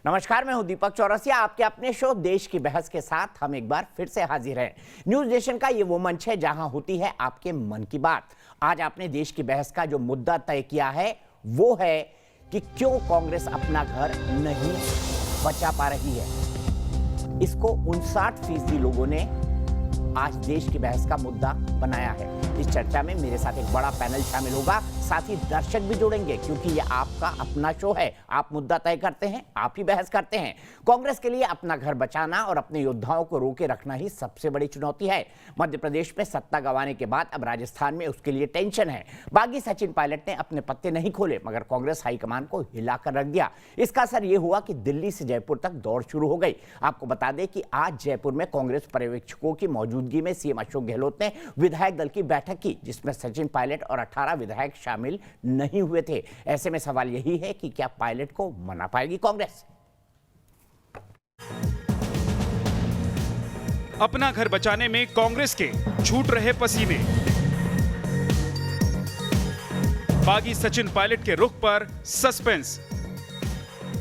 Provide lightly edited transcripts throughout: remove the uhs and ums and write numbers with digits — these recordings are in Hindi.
नमस्कार, मैं हूं दीपक चौरसिया। आपके अपने शो देश की बहस के साथ हम एक बार फिर से हाजिर हैं। न्यूज नेशन का ये वो मंच है जहां होती है आपके मन की बात। आज आपने देश की बहस का जो मुद्दा तय किया है वो है कि क्यों कांग्रेस अपना घर नहीं बचा पा रही है। इसको 59% लोगों ने आज देश की बहस का मुद्दा बनाया है। इस चर्चा में मेरे साथ एक बड़ा पैनल शामिल होगा, साथ ही दर्शक भी जुड़ेंगे, क्योंकि ये आपका अपना शो है। आप मुद्दा तय करते हैं, आप ही बहस करते हैं। कांग्रेस के लिए अपना घर बचाना और अपने योद्धाओं को रोके रखना ही सबसे बड़ी चुनौती है। मध्य प्रदेश में सत्ता गंवाने के बाद अब राजस्थान में उसके लिए टेंशन है। बागी सचिन पायलट ने अपने पत्ते नहीं खोले, मगर कांग्रेस हाईकमान को हिलाकर रख दिया। इसका असर यह हुआ कि दिल्ली से जयपुर तक दौड़ शुरू हो गई। आपको बता दें कि आज जयपुर में कांग्रेस पर्यवेक्षकों की मौजूदगी में सीएम अशोक गहलोत ने विधायक दल की बैठक की, जिसमें सचिन पायलट और 18 विधायक शामिल नहीं हुए थे। ऐसे में सवाल यही है कि क्या पायलट को मना पाएगी कांग्रेस? अपना घर बचाने में कांग्रेस के छूट रहे पसीने। बागी सचिन पायलट के रुख पर सस्पेंस।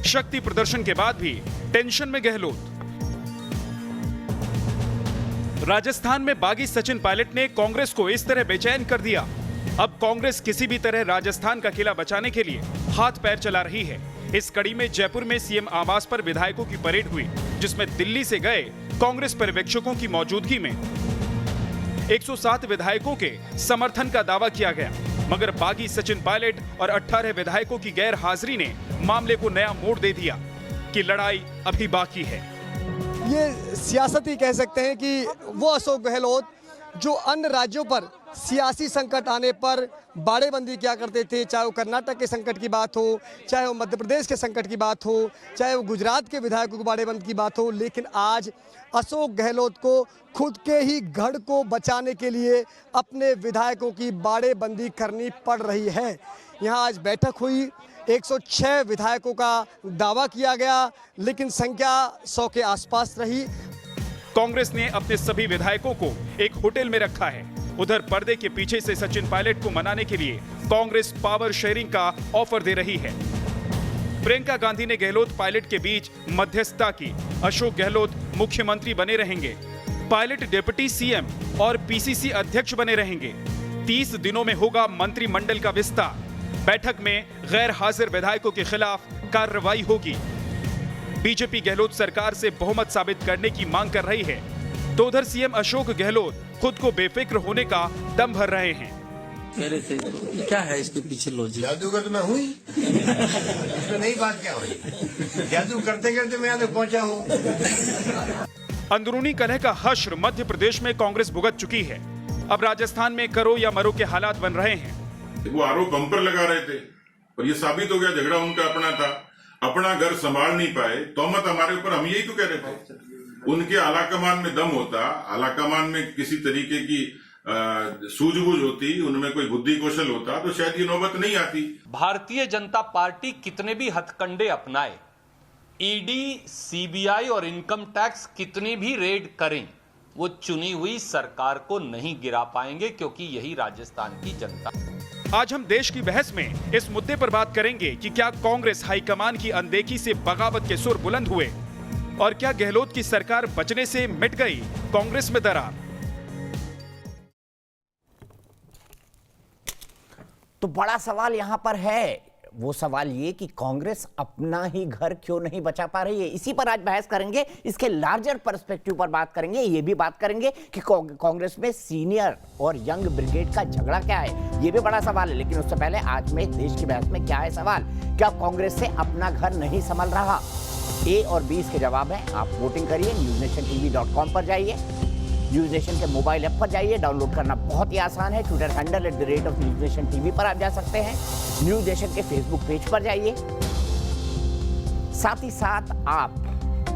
शक्ति प्रदर्शन के बाद भी टेंशन में गहलोत। राजस्थान में बागी सचिन पायलट ने कांग्रेस को इस तरह बेचैन कर दिया। अब कांग्रेस किसी भी तरह राजस्थान का किला बचाने के लिए हाथ पैर चला रही है। इस कड़ी में जयपुर में सीएम आवास पर विधायकों की परेड हुई, जिसमें दिल्ली से गए कांग्रेस पर्यवेक्षकों की मौजूदगी में 107 विधायकों के समर्थन का दावा किया गया। मगर बागी सचिन पायलट और 18 विधायकों की गैर हाजिरी ने मामले को नया मोड़ दे दिया कि लड़ाई अभी बाकी है। ये सियासत ही कह सकते हैं कि वो अशोक गहलोत जो अन्य राज्यों पर सियासी संकट आने पर बाड़ेबंदी किया करते थे, चाहे वो कर्नाटक के संकट की बात हो, चाहे वो मध्य प्रदेश के संकट की बात हो, चाहे वो गुजरात के विधायकों की बाड़ेबंदी की बात हो, लेकिन आज अशोक गहलोत को खुद के ही गढ़ को बचाने के लिए अपने विधायकों की बाड़ेबंदी करनी पड़ रही है। यहाँ आज बैठक हुई, 106 विधायकों का दावा किया गया, लेकिन संख्या 100 के आसपास रही। कांग्रेस ने अपने सभी विधायकों को एक होटल में रखा है। उधर पर्दे के पीछे से सचिन पायलट को मनाने के लिए कांग्रेस पावर शेयरिंग का ऑफर दे रही है। प्रियंका गांधी ने गहलोत पायलट के बीच मध्यस्थता की। अशोक गहलोत मुख्यमंत्री बने रहेंगे, पायलट डिप्टी सीएम और पीसीसी अध्यक्ष बने रहेंगे। 30 दिनों में होगा मंत्रिमंडल का विस्तार। बैठक में गैर हाजिर विधायकों के खिलाफ कार्रवाई होगी। बीजेपी गहलोत सरकार से बहुमत साबित करने की मांग कर रही है, तो उधर सीएम अशोक गहलोत खुद को बेफिक्र होने का दम भर रहे हैं। कह रहे थे क्या है इसके पीछे लॉजिक? जादूगर तो मैं हुई इसमें नई बात क्या हुई? जादू करते करते मैं यहाँ तक पहुँचा हूँ। अंदरूनी कलह का हश्र मध्य प्रदेश में कांग्रेस भुगत चुकी है। अब राजस्थान में करो या मरो के हालात बन रहे हैं। वो आरोप हम पर लगा रहे थे और ये साबित हो गया झगड़ा उनका अपना था। अपना घर संभाल नहीं पाए, तोहमत हमारे ऊपर, हम यही तो कह रहे थे। उनके आलाकमान में दम होता, आलाकमान में किसी तरीके की सूझबूझ होती, उनमें कोई बुद्धि कौशल होता, तो शायद ये नौबत नहीं आती। भारतीय जनता पार्टी कितने भी हथकंडे अपनाए, ईडी, सीबीआई और इनकम टैक्स कितनी भी रेड करें, वो चुनी हुई सरकार को नहीं गिरा पाएंगे, क्योंकि यही राजस्थान की जनता। आज हम देश की बहस में इस मुद्दे पर बात करेंगे कि क्या कांग्रेस हाईकमान की अनदेखी से बगावत के सुर बुलंद हुए और क्या गहलोत की सरकार बचने से मिट गई कांग्रेस में दरार। तो बड़ा सवाल यहां पर है, वो सवाल ये कि कांग्रेस अपना ही घर क्यों नहीं बचा पा रही है। इसी पर आज बहस करेंगे। इसके लार्जर पर्सपेक्टिव पर बात करेंगे। ये भी बात करेंगे कि कांग्रेस में सीनियर और यंग ब्रिगेड का झगड़ा क्या है, ये भी बड़ा सवाल है। लेकिन उससे पहले आज में देश की बहस में क्या है सवाल, क्या कांग्रेस से अपना घर नहीं संभल रहा? ए और बी इसके जवाब है। आप वोटिंग करिए, newsnationtv.com पर जाइए, न्यूज नेशन के मोबाइल ऐप पर जाइए। डाउनलोड करना बहुत ही आसान है। ट्विटर हैंडल @NewsNationTV पर आप जा सकते हैं। न्यूज नेशन के फेसबुक पेज पर जाइए। साथ ही साथ आप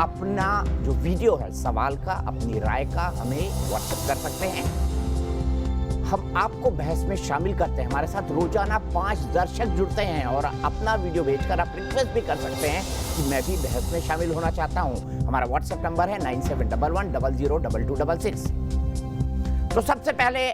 अपना जो वीडियो है सवाल का, अपनी राय का हमें व्हाट्सएप कर सकते हैं। हम आपको बहस में शामिल करते हैं। हमारे साथ रोजाना 5 दर्शक जुड़ते हैं और अपना वीडियो भेजकर आप रिक्वेस्ट भी कर सकते हैं कि मैं भी बहस में शामिल होना चाहता हूं। हमारा व्हाट्सएप नंबर है 9711002266। तो सबसे पहले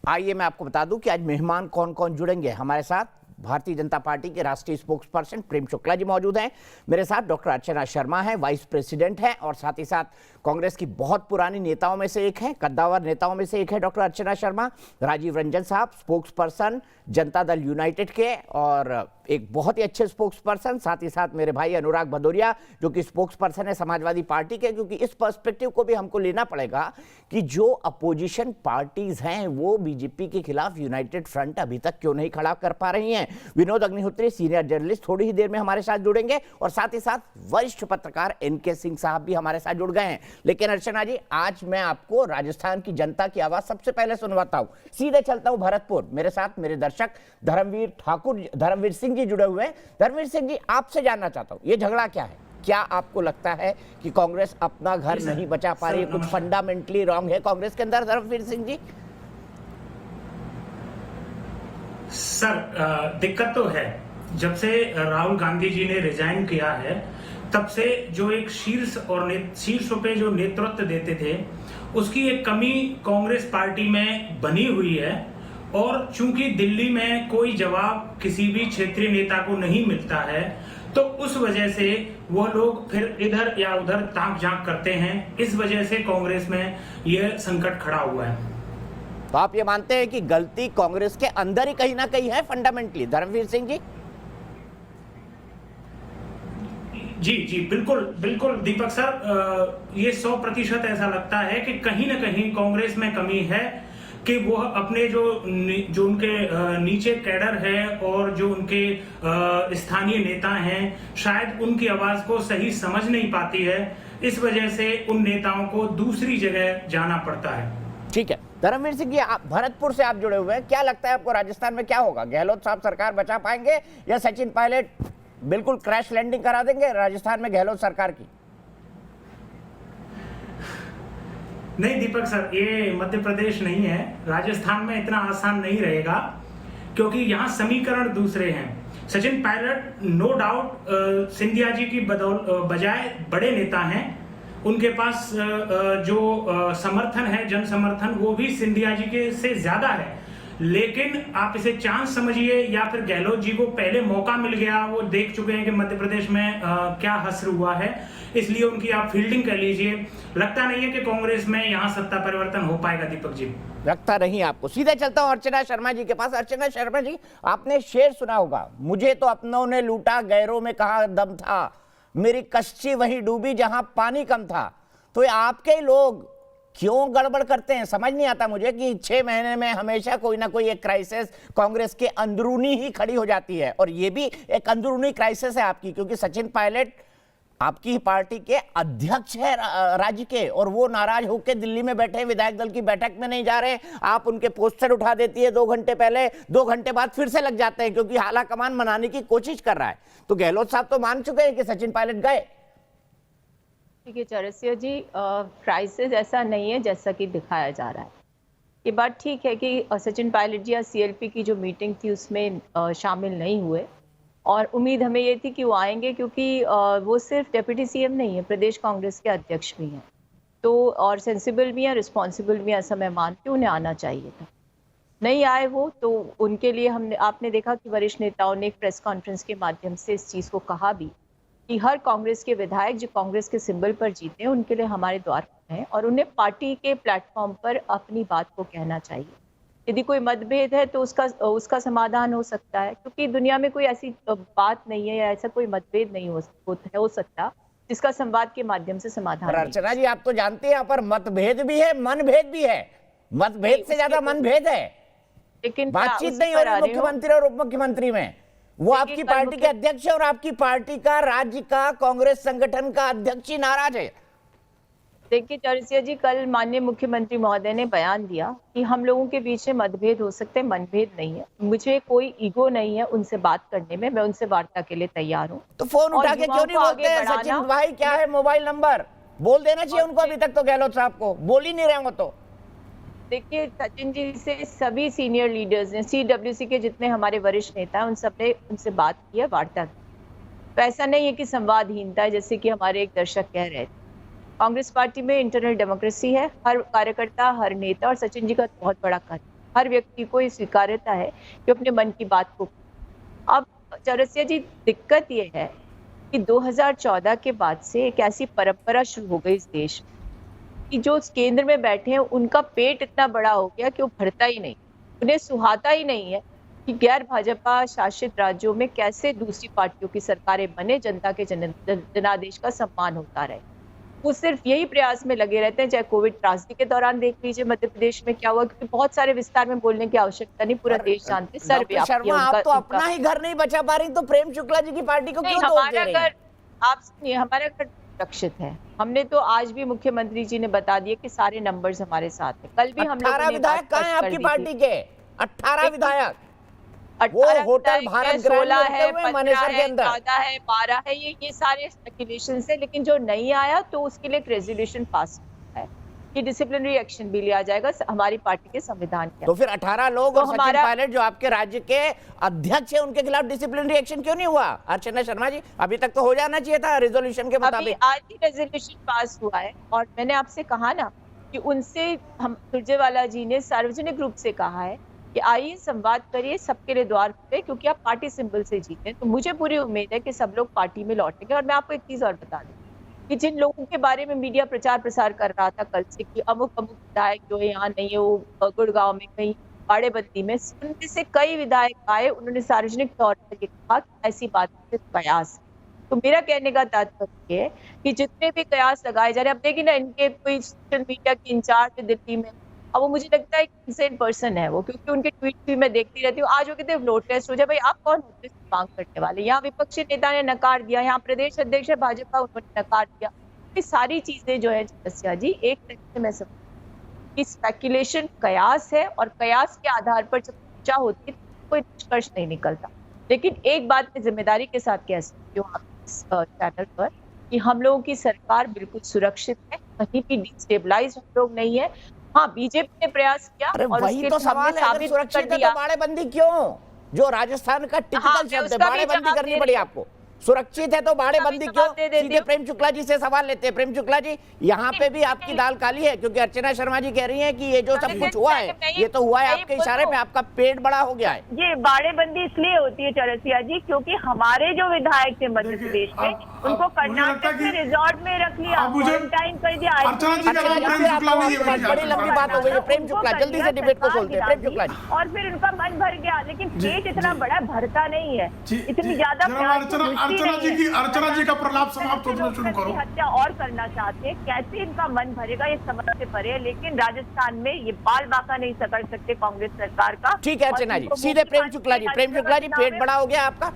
आइए मैं आपको बता दूं कि आज मेहमान कौन कौन जुड़ेंगे हमारे साथ। भारतीय जनता पार्टी के राष्ट्रीय स्पोक्स पर्सन प्रेम शुक्ला जी मौजूद हैं। मेरे साथ डॉक्टर अर्चना शर्मा है, वाइस प्रेसिडेंट है और साथ ही साथ कांग्रेस की बहुत पुरानी नेताओं में से एक है, कद्दावर नेताओं में से एक है डॉक्टर अर्चना शर्मा। राजीव रंजन साहब spokes person Janata Dal United के और एक बहुत ही अच्छे स्पोक्स पर्सन, साथ ही साथ मेरे भाई अनुराग भदौरिया जो कि स्पोक्स पर्सन है समाजवादी पार्टी के, क्योंकि इस पर्सपेक्टिव को भी हमको लेना पड़ेगा कि जो अपोजिशन पार्टीज हैं वो बीजेपी के खिलाफ यूनाइटेड फ्रंट अभी तक क्यों नहीं खड़ा कर पा रही हैं। विनोद अग्निहोत्री सीनियर जर्नलिस्ट थोड़ी ही देर में हमारे साथ जुड़ेंगे और साथ ही साथ वरिष्ठ पत्रकार एनके सिंह साहब भी हमारे साथ जुड़ गए हैं। लेकिन अर्चना जी, आज मैं आपको राजस्थान की जनता की आवाज सबसे पहले सुनवाता हूं। सीधे चलता हूं भरतपुर, मेरे साथ मेरे दर्शक धर्मवीर सिंह जी जुड़े हुए हैं। धर्मवीर सिंह जी, आपसे जानना चाहता हूं ये झगड़ा क्या है? क्या आपको लगता है कि कांग्रेस अपना घर नहीं बचा पा रही है? कुछ फंडामेंटली रॉन्ग है कांग्रेस के अंदर? धर्मवीर सिंह जी सर, दिक्कत तो है। जब से राहुल गांधी जी ने रिजाइन किया है तब से जो एक शीर्ष पे जो नेतृत्व देते थे उसकी एक कमी कांग्रेस पार्टी में बनी हुई है। और चूंकि दिल्ली में कोई जवाब किसी भी क्षेत्रीय नेता को नहीं मिलता है तो उस वजह से वह लोग फिर इधर या उधर ताक झांक करते हैं। इस वजह से कांग्रेस में यह संकट खड़ा हुआ है। तो आप ये मानते हैं कि गलती कांग्रेस के अंदर ही कहीं ना कहीं है फंडामेंटली? धर्मवीर सिंह जी जी बिल्कुल दीपक सर, ये 100% ऐसा लगता है कि कहीं ना कहीं कांग्रेस में कमी है कि वो अपने जो उनके नीचे कैडर है और जो उनके स्थानीय नेता हैं शायद उनकी आवाज को सही समझ नहीं पाती है। इस वजह से उन नेताओं को दूसरी जगह जाना पड़ता है। ठीक है। धर्मवीर सिंह जी, आप भरतपुर से आप जुड़े हुए हैं, क्या लगता है आपको राजस्थान में क्या होगा? गहलोत साहब सरकार बचा पाएंगे या सचिन पायलट बिल्कुल क्रैश लैंडिंग करा देंगे राजस्थान में गहलोत सरकार की? नहीं दीपक सर, ये मध्य प्रदेश नहीं है। राजस्थान में इतना आसान नहीं रहेगा क्योंकि यहाँ समीकरण दूसरे हैं। सचिन पायलट नो डाउट सिंधिया जी की बजाय बड़े नेता हैं। उनके पास जो समर्थन है, जन समर्थन, वो भी सिंधिया जी के से ज्यादा है। लेकिन आप इसे चांस समझिए या फिर गहलोत जी को पहले मौका मिल गया, वो देख चुके हैं कि मध्य प्रदेश में क्या हश्र हुआ है, इसलिए उनकी आप फील्डिंग कर लीजिए। लगता नहीं है कि कांग्रेस में यहाँ सत्ता परिवर्तन हो पाएगा दीपक जी। लगता नहीं आपको? सीधे चलता हूं अर्चना शर्मा जी के पास। अर्चना शर्मा जी, आपने शेर सुना होगा, मुझे तो अपनों ने लूटा, गैरों में कहाँ दम था, मेरी कश्ती वहीं डूबी जहां पानी कम था। तो ये आपके ही लोग क्यों गड़बड़ करते हैं? समझ नहीं आता मुझे कि 6 महीने में हमेशा कोई ना कोई एक क्राइसिस कांग्रेस के अंदरूनी ही खड़ी हो जाती है। और ये भी एक अंदरूनी क्राइसिस है आपकी, क्योंकि सचिन पायलट आपकी पार्टी के अध्यक्ष है राज्य के, और वो नाराज होकर दिल्ली में बैठे, विधायक दल की बैठक में नहीं जा रहे। आप उनके पोस्टर उठा देती है 2 घंटे पहले, 2 घंटे बाद फिर से लग जाते हैं क्योंकि हाला कमान मनाने की कोशिश कर रहा है। तो गहलोत साहब तो मान चुके हैं कि सचिन पायलट गए। ठीक है चौरसिया जी, क्राइसिस ऐसा नहीं है जैसा कि दिखाया जा रहा है। ये बात ठीक है कि सचिन पायलट जी या सीएलपी की जो मीटिंग थी उसमें शामिल नहीं हुए, और उम्मीद हमें ये थी कि वो आएंगे क्योंकि वो सिर्फ डिप्टी सीएम नहीं है, प्रदेश कांग्रेस के अध्यक्ष भी हैं, तो और सेंसिबल भी हैं, रिस्पॉन्सिबल भी हैं। ऐसा मैं मानती हूँ, उन्हें आना चाहिए था। नहीं आए वो, तो उनके लिए आपने देखा कि वरिष्ठ नेताओं ने एक प्रेस कॉन्फ्रेंस के माध्यम से इस चीज़ को कहा भी कि हर कांग्रेस के विधायक जो कांग्रेस के सिंबल पर जीते हैं उनके लिए हमारे द्वार हैं और उन्हें पार्टी के प्लेटफॉर्म पर अपनी बात को कहना चाहिए। यदि कोई मतभेद है तो उसका समाधान हो सकता है, क्योंकि दुनिया में कोई ऐसी बात नहीं है या ऐसा कोई मतभेद नहीं हो सकता जिसका संवाद के माध्यम से समाधान। अर्चना जी, आप तो जानते हैं यहाँ पर मतभेद भी है, मनभेद भी है। मतभेद से ज्यादा मनभेद है, लेकिन बातचीत नहीं हो रही मुख्यमंत्री और उप मुख्यमंत्री में। वो आपकी पार्टी के अध्यक्ष है और आपकी पार्टी का, राज्य का, कांग्रेस संगठन का अध्यक्ष ही नाराज है। देखिए चौरसिया जी, कल माननीय मुख्यमंत्री महोदय ने बयान दिया कि हम लोगों के बीच में मतभेद हो सकते हैं, मनभेद नहीं है। मुझे कोई ईगो नहीं है उनसे बात करने में, मैं उनसे वार्ता के लिए तैयार हूँ। तो फोन उठा के क्यों नहीं बोलते हैं सचिन भाई क्या है मोबाइल नंबर? बोल देना चाहिए उनको अभी तक तो, गहलोत साहब को बोल ही नहीं रहे हो तो। देखिए सचिन जी से सभी सीनियर लीडर्स ने, CWC के जितने हमारे वरिष्ठ नेता हैं, उन सब ने उनसे बात की है, वार्ता की। तो ऐसा नहीं है कि संवादहीनता है जैसे कि हमारे एक दर्शक कह रहे थे। कांग्रेस पार्टी में इंटरनल डेमोक्रेसी है, हर कार्यकर्ता, हर नेता, और सचिन जी का बहुत बड़ा कार्य, हर व्यक्ति को ये स्वीकार्यता है कि अपने मन की बात को, चौरसिया जी, दिक्कत ये है कि 2014 के बाद से एक ऐसी परंपरा शुरू हो गई इस देश में कि जो केंद्र में बैठे हैं उनका पेट इतना बड़ा हो गया कि वो भरता ही नहीं, उन्हें सुहाता ही नहीं है कि गैर भाजपा शासित राज्यों में कैसे दूसरी पार्टियों की सरकारें बने, जनता के जनादेश का सम्मान होता रहे। वो सिर्फ यही प्रयास में लगे रहते हैं। चाहे कोविड त्रासदी के दौरान देख लीजिए मध्य प्रदेश में क्या हुआ, क्योंकि बहुत सारे विस्तार में बोलने की आवश्यकता नहीं, पूरा देश जानते हैं। डॉक्टर शर्मा, आप तो अपना ही घर नहीं बचा पा रही, तो प्रेम शुक्ला जी की पार्टी को क्यों दोष दे रही हैं? आप सुनिए, हमारा घर सुरक्षित है। हमने तो आज भी मुख्यमंत्री जी ने बता दिए कि सारे नंबर्स हमारे साथ हैं। कल भी हम 18 विधायक कहाँ हैं आपकी पार्टी के? 18 विधायक, वो 18 होटल भारत ग्रैंड है, मानेसर के अंदर 14 है, 12 है, ये सारे स्पेकुलेशन है। लेकिन जो नहीं आया तो उसके लिए एक रेजोल्यूशन पास है कि डिसिप्लिनरी एक्शन भी लिया जाएगा हमारी पार्टी के संविधान के। तो फिर 18 लोग तो और सचिन पायलट जो आपके राज्य के अध्यक्ष है, उनके खिलाफ डिसिप्लिनरी एक्शन क्यों नहीं हुआ? अर्चना शर्मा जी, अभी तक तो हो जाना चाहिए था रेजोल्यूशन के मुताबिक। आज ही रेजोल्यूशन पास हुआ है और मैंने आपसे कहा ना कि उनसे हम सुरजेवाला जी ने सार्वजनिक रूप से कहा है कि आइए संवाद करिए, सबके लिए द्वार खुले, क्योंकि आप पार्टी सिंबल से जीते। तो मुझे पूरी उम्मीद है कि सब लोग पार्टी में लौटेंगे। और मैं आपको एक चीज और बता दूं कि जिन लोगों के बारे में मीडिया प्रचार प्रसार कर रहा था कल से कि अमुक अमुक विधायक जो है यहाँ नहीं है, वो गुड़गांव में कहीं बाड़ेबंदी में, उनमें से कई विधायक आए, उन्होंने सार्वजनिक तौर पर ये कहा कि ऐसी बात कयास। तो मेरा कहने का तात्पर्य है कि जितने भी कयास लगाए जा रहे हैं, अब देखिए ना, इनके कोई सोशल मीडिया के इंचार्ज दिल्ली में, अब वो मुझे लगता है इंसेंट पर्सन है वो, क्योंकि उनके ट्वीट भी मैं देखती रहती हूँ। आज वो कहते हैं फ्लोर टेस्ट हो जाए। भाई आप कौन होते हैं मांग करने वाले? यहाँ विपक्षी नेता ने नकार दिया, यहाँ प्रदेश अध्यक्ष है भाजपा, उन्होंने नकार दिया। ये सारी चीजें जो है चौरसिया जी, एक तरह से मैं समझती कि स्पेकुलेशन कयास है, और कयास के आधार पर जब चर्चा होती है तो कोई निष्कर्ष नहीं निकलता। लेकिन एक बात मैं जिम्मेदारी के साथ कह सकती हूँ इस चैनल पर कि हम लोगों की सरकार बिल्कुल सुरक्षित है, कहीं भी डिस्टेबलाइज हम लोग नहीं है। हाँ, बीजेपी ने प्रयास किया और वही तो सवाल है, अगर सुरक्षित है तो बाड़ेबंदी क्यों? जो राजस्थान का टिपिकल शब्द है, बाड़ेबंदी करनी पड़ी आपको। सुरक्षित है तो बाड़ेबंदी क्यों? सीधे प्रेम शुक्ला जी से सवाल लेते हैं। प्रेम शुक्ला जी, यहाँ पे भी आपकी दाल काली है, क्योंकि अर्चना शर्मा जी कह रही हैं कि ये जो सब कुछ हुआ है, ये तो हुआ है आपके इशारे पे, आपका पेट बड़ा हो गया है। ये बाड़ेबंदी इसलिए होती है चौरसिया जी, क्योंकि हमारे जो विधायक थे मध्य प्रदेश में, उनको कर्नाटक में रिजॉर्ट में रख लिया, क्वारंटाइन कर दिया। बड़ी लंबी बात हो गई है। प्रेम शुक्ला, जल्दी से डिबेट को खोलते हैं। प्रेम शुक्ला जी, और फिर उनका मन भर गया, लेकिन पेट इतना बड़ा भरता नहीं है, इतनी ज्यादा। अर्चना जी का प्रलाप समाप्त होना शुरू करो। हत्या और करना चाहते हैं, कैसे इनका मन भरेगा ये समझ से परे है। लेकिन राजस्थान में ये बाल बाका नहीं कर सकते कांग्रेस सरकार का। ठीक है अर्चना जी, सीधे प्रेम शुक्ला जी। प्रेम शुक्ला जी, पेट बड़ा हो गया आपका,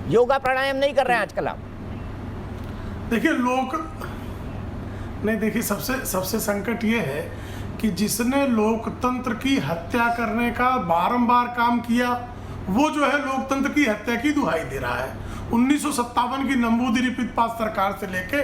योगा प्राणायाम नहीं कर रहे हैं आजकल आप? देखिए लोग नहीं, देखिए सबसे संकट ये है कि जिसने लोकतंत्र की हत्या करने का बारंबार काम किया, वो जो है लोकतंत्र की हत्या की दुहाई दे रहा है। 1957 की नंबूदिरी पास सरकार से लेके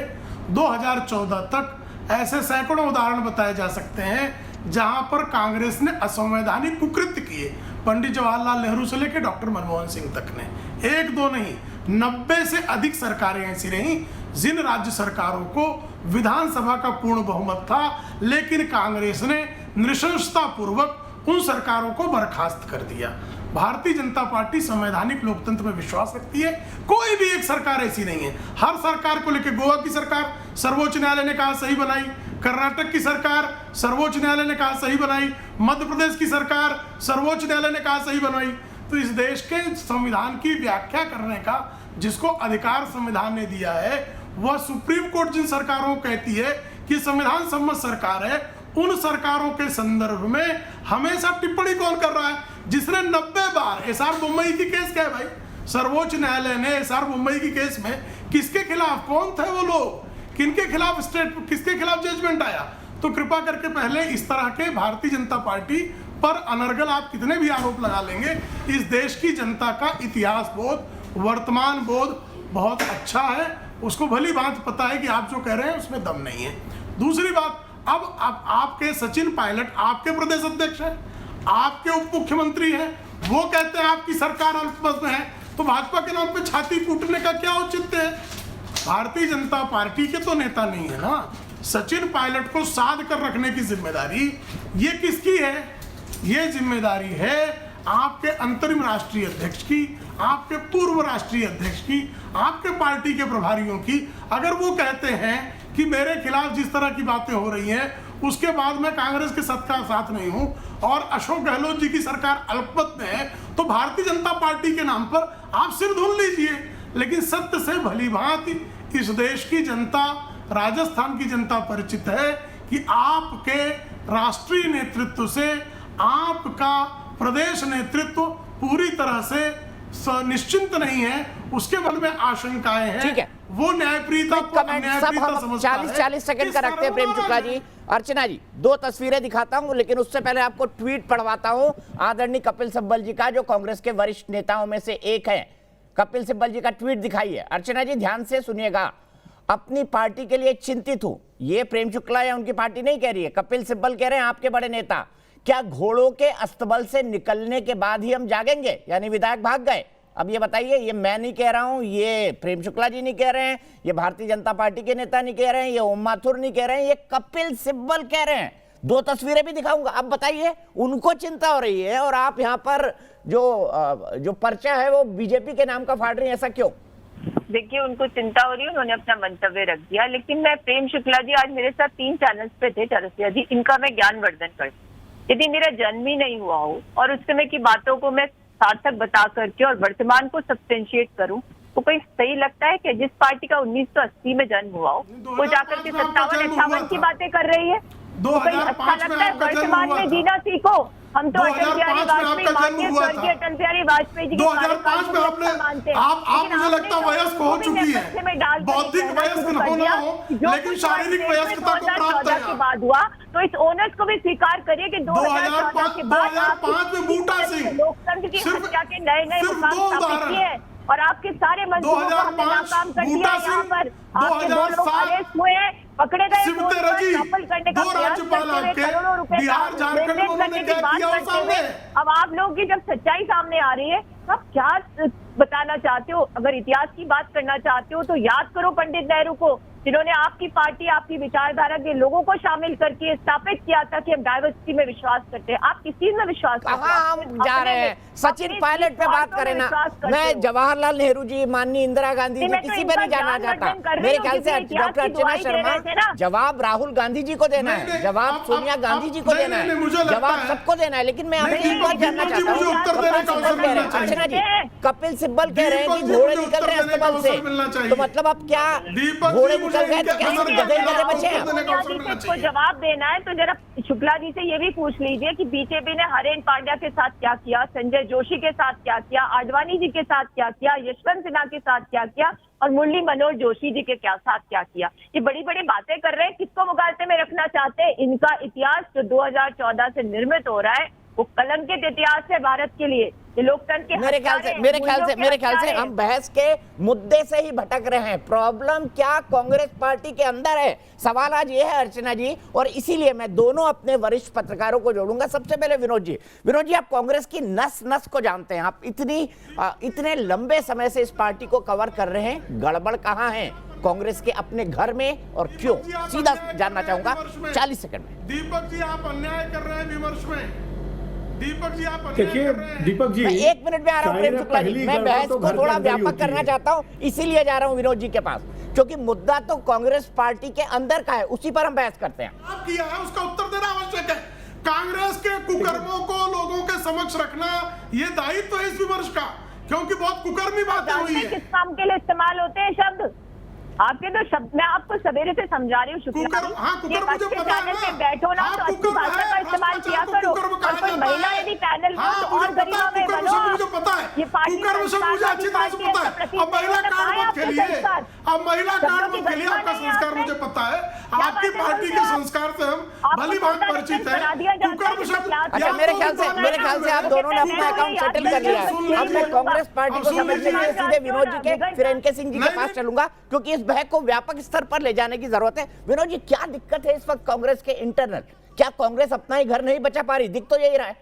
2014 तक ऐसे सैकड़ों उदाहरण बताए जा सकते हैं जहां पर कांग्रेस ने असंवैधानिक कुकृत्य किए। पंडित जवाहरलाल नेहरू से लेकर डॉक्टर मनमोहन सिंह तक ने, एक दो नहीं 90 से अधिक सरकारें ऐसी रहीं जिन राज्य सरकारों को विधानसभा का पूर्ण बहुमत था, लेकिन कांग्रेस ने नृशंसता पूर्वक उन सरकारों को बर्खास्त कर दिया। भारतीय जनता पार्टी संवैधानिक लोकतंत्र में विश्वास रखती है। कोई भी एक सरकार ऐसी नहीं है। हर सरकार को लेकर, गोवा की सरकार सर्वोच्च न्यायालय ने कहा सही बनाई, कर्नाटक की सरकार सर्वोच्च न्यायालय ने कहा सही बनाई, मध्य प्रदेश की सरकार सर्वोच्च न्यायालय ने कहा सही बनाई। तो इस देश के संविधान की व्याख्या करने का जिसको अधिकार संविधान ने दिया है, वह सुप्रीम कोर्ट जिन सरकारों को कहती है कि संविधान सम्मत सरकार है, उन सरकारों के संदर्भ में हमेशा टिप्पणी कौन कर रहा है? जिसने 90 बार एसआर मुंबई की केस क्या है भाई, सर्वोच्च न्यायालय ने एसआर मुंबई की केस में किसके खिलाफ, कौन थे वो लोग, किनके खिलाफ किसके खिलाफ जजमेंट आया? तो कृपा करके पहले इस तरह के भारतीय जनता पार्टी पर अनर्गल आप कितने भी आरोप लगा लेंगे, इस देश की जनता का इतिहास बोध, वर्तमान बोध बहुत अच्छा है, उसको भली बात पता है कि आप जो कह रहे हैं उसमें दम नहीं है। दूसरी बात, अब आपके सचिन पायलट आपके प्रदेश अध्यक्ष हैं, आपके उप मुख्यमंत्री हैं, वो कहते हैं आपकी सरकार अल्पमत में है, तो भाजपा के नाम पे छाती कूटने का क्या औचित्य है? भारतीय जनता पार्टी के तो नेता नहीं है ना। सचिन पायलट को साध कर रखने की जिम्मेदारी ये किसकी है? ये जिम्मेदारी है आपके अंतरिम राष्ट्रीय अध्यक्ष की, आपके पूर्व राष्ट्रीय अध्यक्ष की, आपके पार्टी के प्रभारियों की, अगर वो कहते हैं कि मेरे खिलाफ जिस तरह की बातें हो रही हैं उसके बाद मैं कांग्रेस के साथ नहीं हूं और अशोक गहलोत जी की सरकार अल्पमत में है, तो भारतीय जनता पार्टी के नाम पर आप सिर धुन लीजिए। लेकिन सत्य से भली भांति इस देश की जनता, राजस्थान की जनता परिचित है कि आपके राष्ट्रीय नेतृत्व से आपका प्रदेश नेतृत्व पूरी तरह से निश्चिंत नहीं है, उसके बल में आशंकाएं हैं। ठीक है, वो न्यायप्रियता को सब हम 40 सेकंड का रखते हैं। प्रेम शुक्ला जी, अर्चना जी, 2 तस्वीरें दिखाता हूं, लेकिन उससे पहले आपको ट्वीट पढ़वाता हूं आदरणीय कपिल सिब्बल जी का, जो कांग्रेस के वरिष्ठ नेताओं में से एक है। कपिल सिब्बल जी का ट्वीट दिखाइए। अर्चना जी ध्यान से सुनिएगा। अपनी पार्टी के लिए चिंतित हूं, ये प्रेम शुक्ला या उनकी पार्टी नहीं कह रही है, कपिल सिब्बल कह रहे हैं, आपके बड़े नेता। क्या घोड़ों के अस्तबल से निकलने के बाद ही हम जागेंगे, यानी विधायक भाग गए? अब ये बताइए, ये मैं नहीं कह रहा हूं, ये प्रेम शुक्ला जी नहीं कह रहे हैं, ये भारतीय जनता पार्टी के नेता नहीं कह रहे हैं, ये ओम माथुर नहीं कह रहे हैं, ये कपिल सिब्बल कह रहे हैं। 2 तस्वीरें भी दिखाऊंगा। अब बताइए, उनको चिंता हो रही है और आप यहाँ पर जो पर्चा है वो बीजेपी के नाम का फाड़ रही है, ऐसा क्यों? देखिए, उनको चिंता हो रही है, उन्होंने अपना मंतव्य रख दिया। लेकिन मैं प्रेम शुक्ला जी आज मेरे साथ 3 चैनल्स पे थे चौरसिया जी, इनका मैं ज्ञानवर्धन करती। यदि मेरा जन्म ही नहीं हुआ हो और उस समय की बातों को मैं सार्थक बता करके और वर्तमान को सब्सटेंशिएट करूं, तो कोई सही लगता है कि जिस पार्टी का 1980 में जन्म हुआ हो वो जाकर के 57-58 की बातें कर रही है? तो कोई अच्छा लगता है? वर्तमान में जीना सीखो। हम तो अटल बिहारी वाजपेयी मानते हैं, स्वर्गीय अटल बिहारी वाजपेयी जी 2005 में आपने आप मुझे लगता है वयस्क हो चुकी है, बौद्धिक वयस्क होना हो लेकिन शारीरिक वयस्कता को प्राप्त है। के बाद हुआ तो इस ओनर्स को भी स्वीकार करिए कि 2014 के बाद 2005 में बूटा सिंह लोकतंत्र की हत्या के नए मुकाम स्थापित किए हैं और आपके सारे मंत्रियों को हमने नाकाम कर दिया। यहाँ पर आपके 2 लोग अरेस्ट हुए हैं, पकड़े गए, सफल करने का प्रयास करते हुए करोड़ों रुपए लेन-देन करने की बात करते हुए। अब आप लोगों की जब सच्चाई सामने आ रही है, तो आप क्या बताना चाहते हो? अगर इतिहास की बात करना चाहते हो तो याद करो पंडित नेहरू को, जिन्होंने आपकी पार्टी, आपकी विचारधारा के लोगों को शामिल करके स्थापित किया था कि हम डाइवर्सिटी में विश्वास करते हैं। आप किस चीज में विश्वास करते हैं? हम जा रहे हैं सचिन पायलट पे बात करें ना। मैं जवाहरलाल नेहरू जी, माननीय इंदिरा गांधी जी, किसी पे नहीं जाना चाहता। मेरे ख्याल से डॉक्टर अर्चना शर्मा, जवाब राहुल गांधी जी को देना है, जवाब सोनिया गांधी जी को देना है, जवाब सबको देना है। लेकिन मैं आपसे एक बात जानना चाहता हूँ, अर्चना जी, कपिल सिब्बल कह रहे हैं कि घोड़े निकल रहे हैं अस्तबल से, तो मतलब आप क्या घोड़े निकल गए तो क्या गधे बचे हैं? को जवाब देना है तो जरा शुक्ला जी से ये भी पूछ लीजिए कि बीजेपी ने हरेन पांड्या के साथ क्या किया, संजय जोशी के साथ क्या किया, आडवाणी जी के साथ क्या किया, यशवंत सिन्हा के साथ क्या किया और मुरली मनोहर जोशी जी के साथ क्या किया। ये बड़ी बड़ी बातें कर रहे हैं, किसको मुकाबले में रखना चाहते हैं? इनका इतिहास जो 2014 से निर्मित हो रहा है वो कलंकित इतिहास है भारत के लिए। ये लोकतंत्र के मेरे ख्याल से हम बहस के मुद्दे से ही भटक रहे हैं। प्रॉब्लम क्या कांग्रेस पार्टी के अंदर है, सवाल आज ये है अर्चना जी। और इसीलिए मैं दोनों अपने वरिष्ठ पत्रकारों को जोड़ूंगा। सबसे पहले विनोद जी, आप कांग्रेस की नस नस को जानते हैं, आप इतने लंबे समय से इस पार्टी को कवर कर रहे हैं, गड़बड़ कहाँ है कांग्रेस के अपने घर में और क्यों? सीधा जानना चाहूंगा 40 सेकंड में। दीपक जी, आप अन्याय कर रहे हैं विमर्श में। दीपक जी, आप देखिए, दीपक जी, मैं 1 मिनट में आ रहा हूँ प्रेम शुक्ला जी, मैं बहस को थोड़ा व्यापक करना चाहता हूँ, इसीलिए जा रहा हूँ विनोद जी के पास, क्योंकि मुद्दा तो कांग्रेस पार्टी के अंदर का है, उसी पर हम बहस करते हैं। आप किया है उसका उत्तर देना आवश्यक है। कांग्रेस के कुकर्मों को लोगों के समक्ष रखना ये दायित्व है इस विमर्श का, क्योंकि बहुत कुकर्मी बातें हुई है। किस काम के लिए इस्तेमाल होते हैं शब्द? आपके तो शब्द मैं आपको सवेरे से समझा रही हूँ शुक्ला जी, पैनल पे बैठो ना तो अच्छी भाषा का इस्तेमाल किया करो। और कोई महिला यदि पैनल हो तो और गरिमा में बनो। ये पार्टी अब महिला कार्ड के लिए आपका संस्कार मुझे पता है, आपकी पार्टी के संस्कार से हम भली भांति परिचित है। अच्छा, मेरे ख्याल से आप दोनों ने अपना अकाउंट सेटल कर लिया है। अब मैं कांग्रेस पार्टी को समझने के लिए सीधे विनोद जी के फिर एनके सिंह जी के पास चलूंगा, क्योंकि इस बहस को व्यापक स्तर पर ले जाने की जरूरत है। विनोद जी, क्या दिक्कत है इस वक्त कांग्रेस के इंटरनल? क्या कांग्रेस अपना ही घर नहीं बचा पा रही? दिख तो यही रहा है।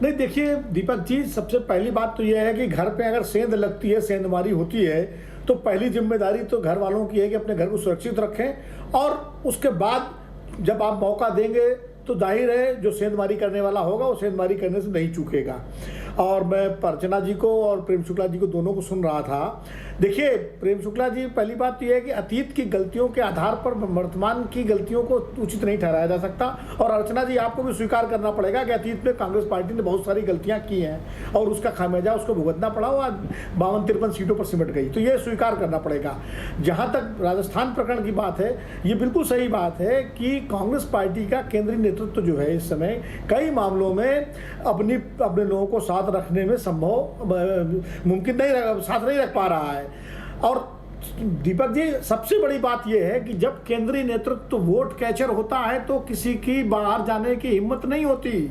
नहीं, देखिए दीपक जी, सबसे पहली बात तो यह है कि घर पे अगर सेंध लगती है, सेंधमारी होती है, तो पहली जिम्मेदारी तो घर वालों की है कि अपने घर को सुरक्षित रखें, और उसके बाद जब आप मौका देंगे तो जाहिर है जो सेंधमारी करने वाला होगा वो सेंधमारी करने से नहीं चूकेगा। और मैं अर्चना जी को और प्रेम शुक्ला जी को दोनों को सुन रहा था। देखिए प्रेम शुक्ला जी, पहली बात तो यह है कि अतीत की गलतियों के आधार पर वर्तमान की गलतियों को उचित नहीं ठहराया जा सकता। और अर्चना जी, आपको भी स्वीकार करना पड़ेगा कि अतीत में कांग्रेस पार्टी ने बहुत सारी गलतियां की हैं और उसका खामियाजा उसको भुगतना पड़ा, वो 52-53 सीटों पर सिमट गई, तो ये स्वीकार करना पड़ेगा। जहां तक राजस्थान प्रकरण की बात है, ये बिल्कुल सही बात है कि कांग्रेस पार्टी का केंद्रीय नेतृत्व जो है इस समय कई मामलों में अपने लोगों को साथ रखने में मुमकिन नहीं, साथ नहीं रख पा रहा है। और दीपक जी, सबसे बड़ी बात यह है कि जब केंद्रीय नेतृत्व वोट कैचर होता है तो किसी की बाहर जाने की हिम्मत नहीं होती।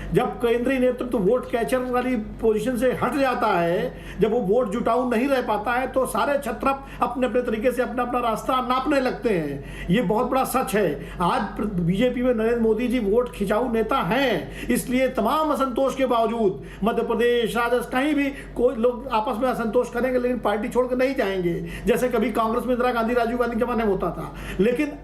जब केंद्रीय नेतृत्व वोट कैचर वाली पोजीशन से हट जाता है, जब वो वोट जुटाऊ नहीं रह पाता है, तो सारे छत्रप अपने अपने तरीके से अपना अपना रास्ता नापने लगते हैं। ये बहुत बड़ा सच है। आज बीजेपी में नरेंद्र मोदी जी वोट खिंचाऊ नेता हैं, इसलिए तमाम असंतोष के बावजूद मध्य प्रदेश, राजस्थान, कहीं भी कोई लोग आपस में असंतोष करेंगे लेकिन पार्टी छोड़कर नहीं जाएंगे। जैसे कभी कांग्रेस में इंदिरा गांधी, राजीव गांधी के जमाने में होता था, लेकिन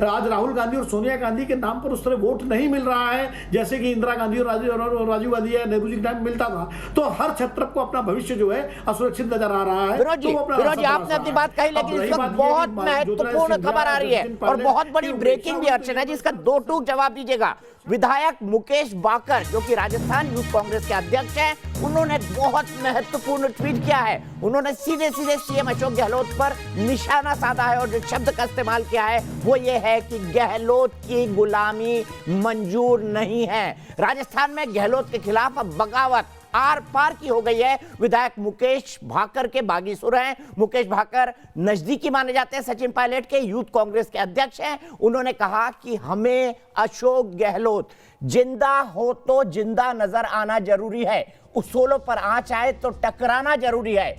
आज राहुल गांधी और सोनिया गांधी के नाम पर उस तरह वोट नहीं मिल रहा है जैसे कि इंदिरा गांधी और राजीव गांधी या नेहरू जी के टाइम मिलता था। तो हर छत्रप को अपना भविष्य जो है असुरक्षित नजर आ रहा है। विनोद जी, आपने अपनी बात कही, लेकिन इस वक्त बहुत महत्वपूर्ण खबर आ रही है और बहुत बड़ी ब्रेकिंग भी अर्चना जी, इसका दो टूक जवाब दीजिएगा। विधायक मुकेश बाकर, जो कि राजस्थान यूथ कांग्रेस के अध्यक्ष हैं, उन्होंने बहुत महत्वपूर्ण ट्वीट किया है। उन्होंने सीधे सीधे सीएम अशोक गहलोत पर निशाना साधा है और जो शब्द का इस्तेमाल किया है वो ये है कि गहलोत की गुलामी मंजूर नहीं है। राजस्थान में गहलोत के खिलाफ अब बगावत आर पार की हो गई है। विधायक मुकेश भाकर के बागी सुर हैं। मुकेश भाकर नजदीकी माने जाते हैं सचिन पायलट के, यूथ कांग्रेस के अध्यक्ष हैं। उन्होंने कहा कि हमें अशोक गहलोत जिंदा हो तो जिंदा नजर आना जरूरी है, उसूलों पर आंच आए तो टकराना जरूरी है।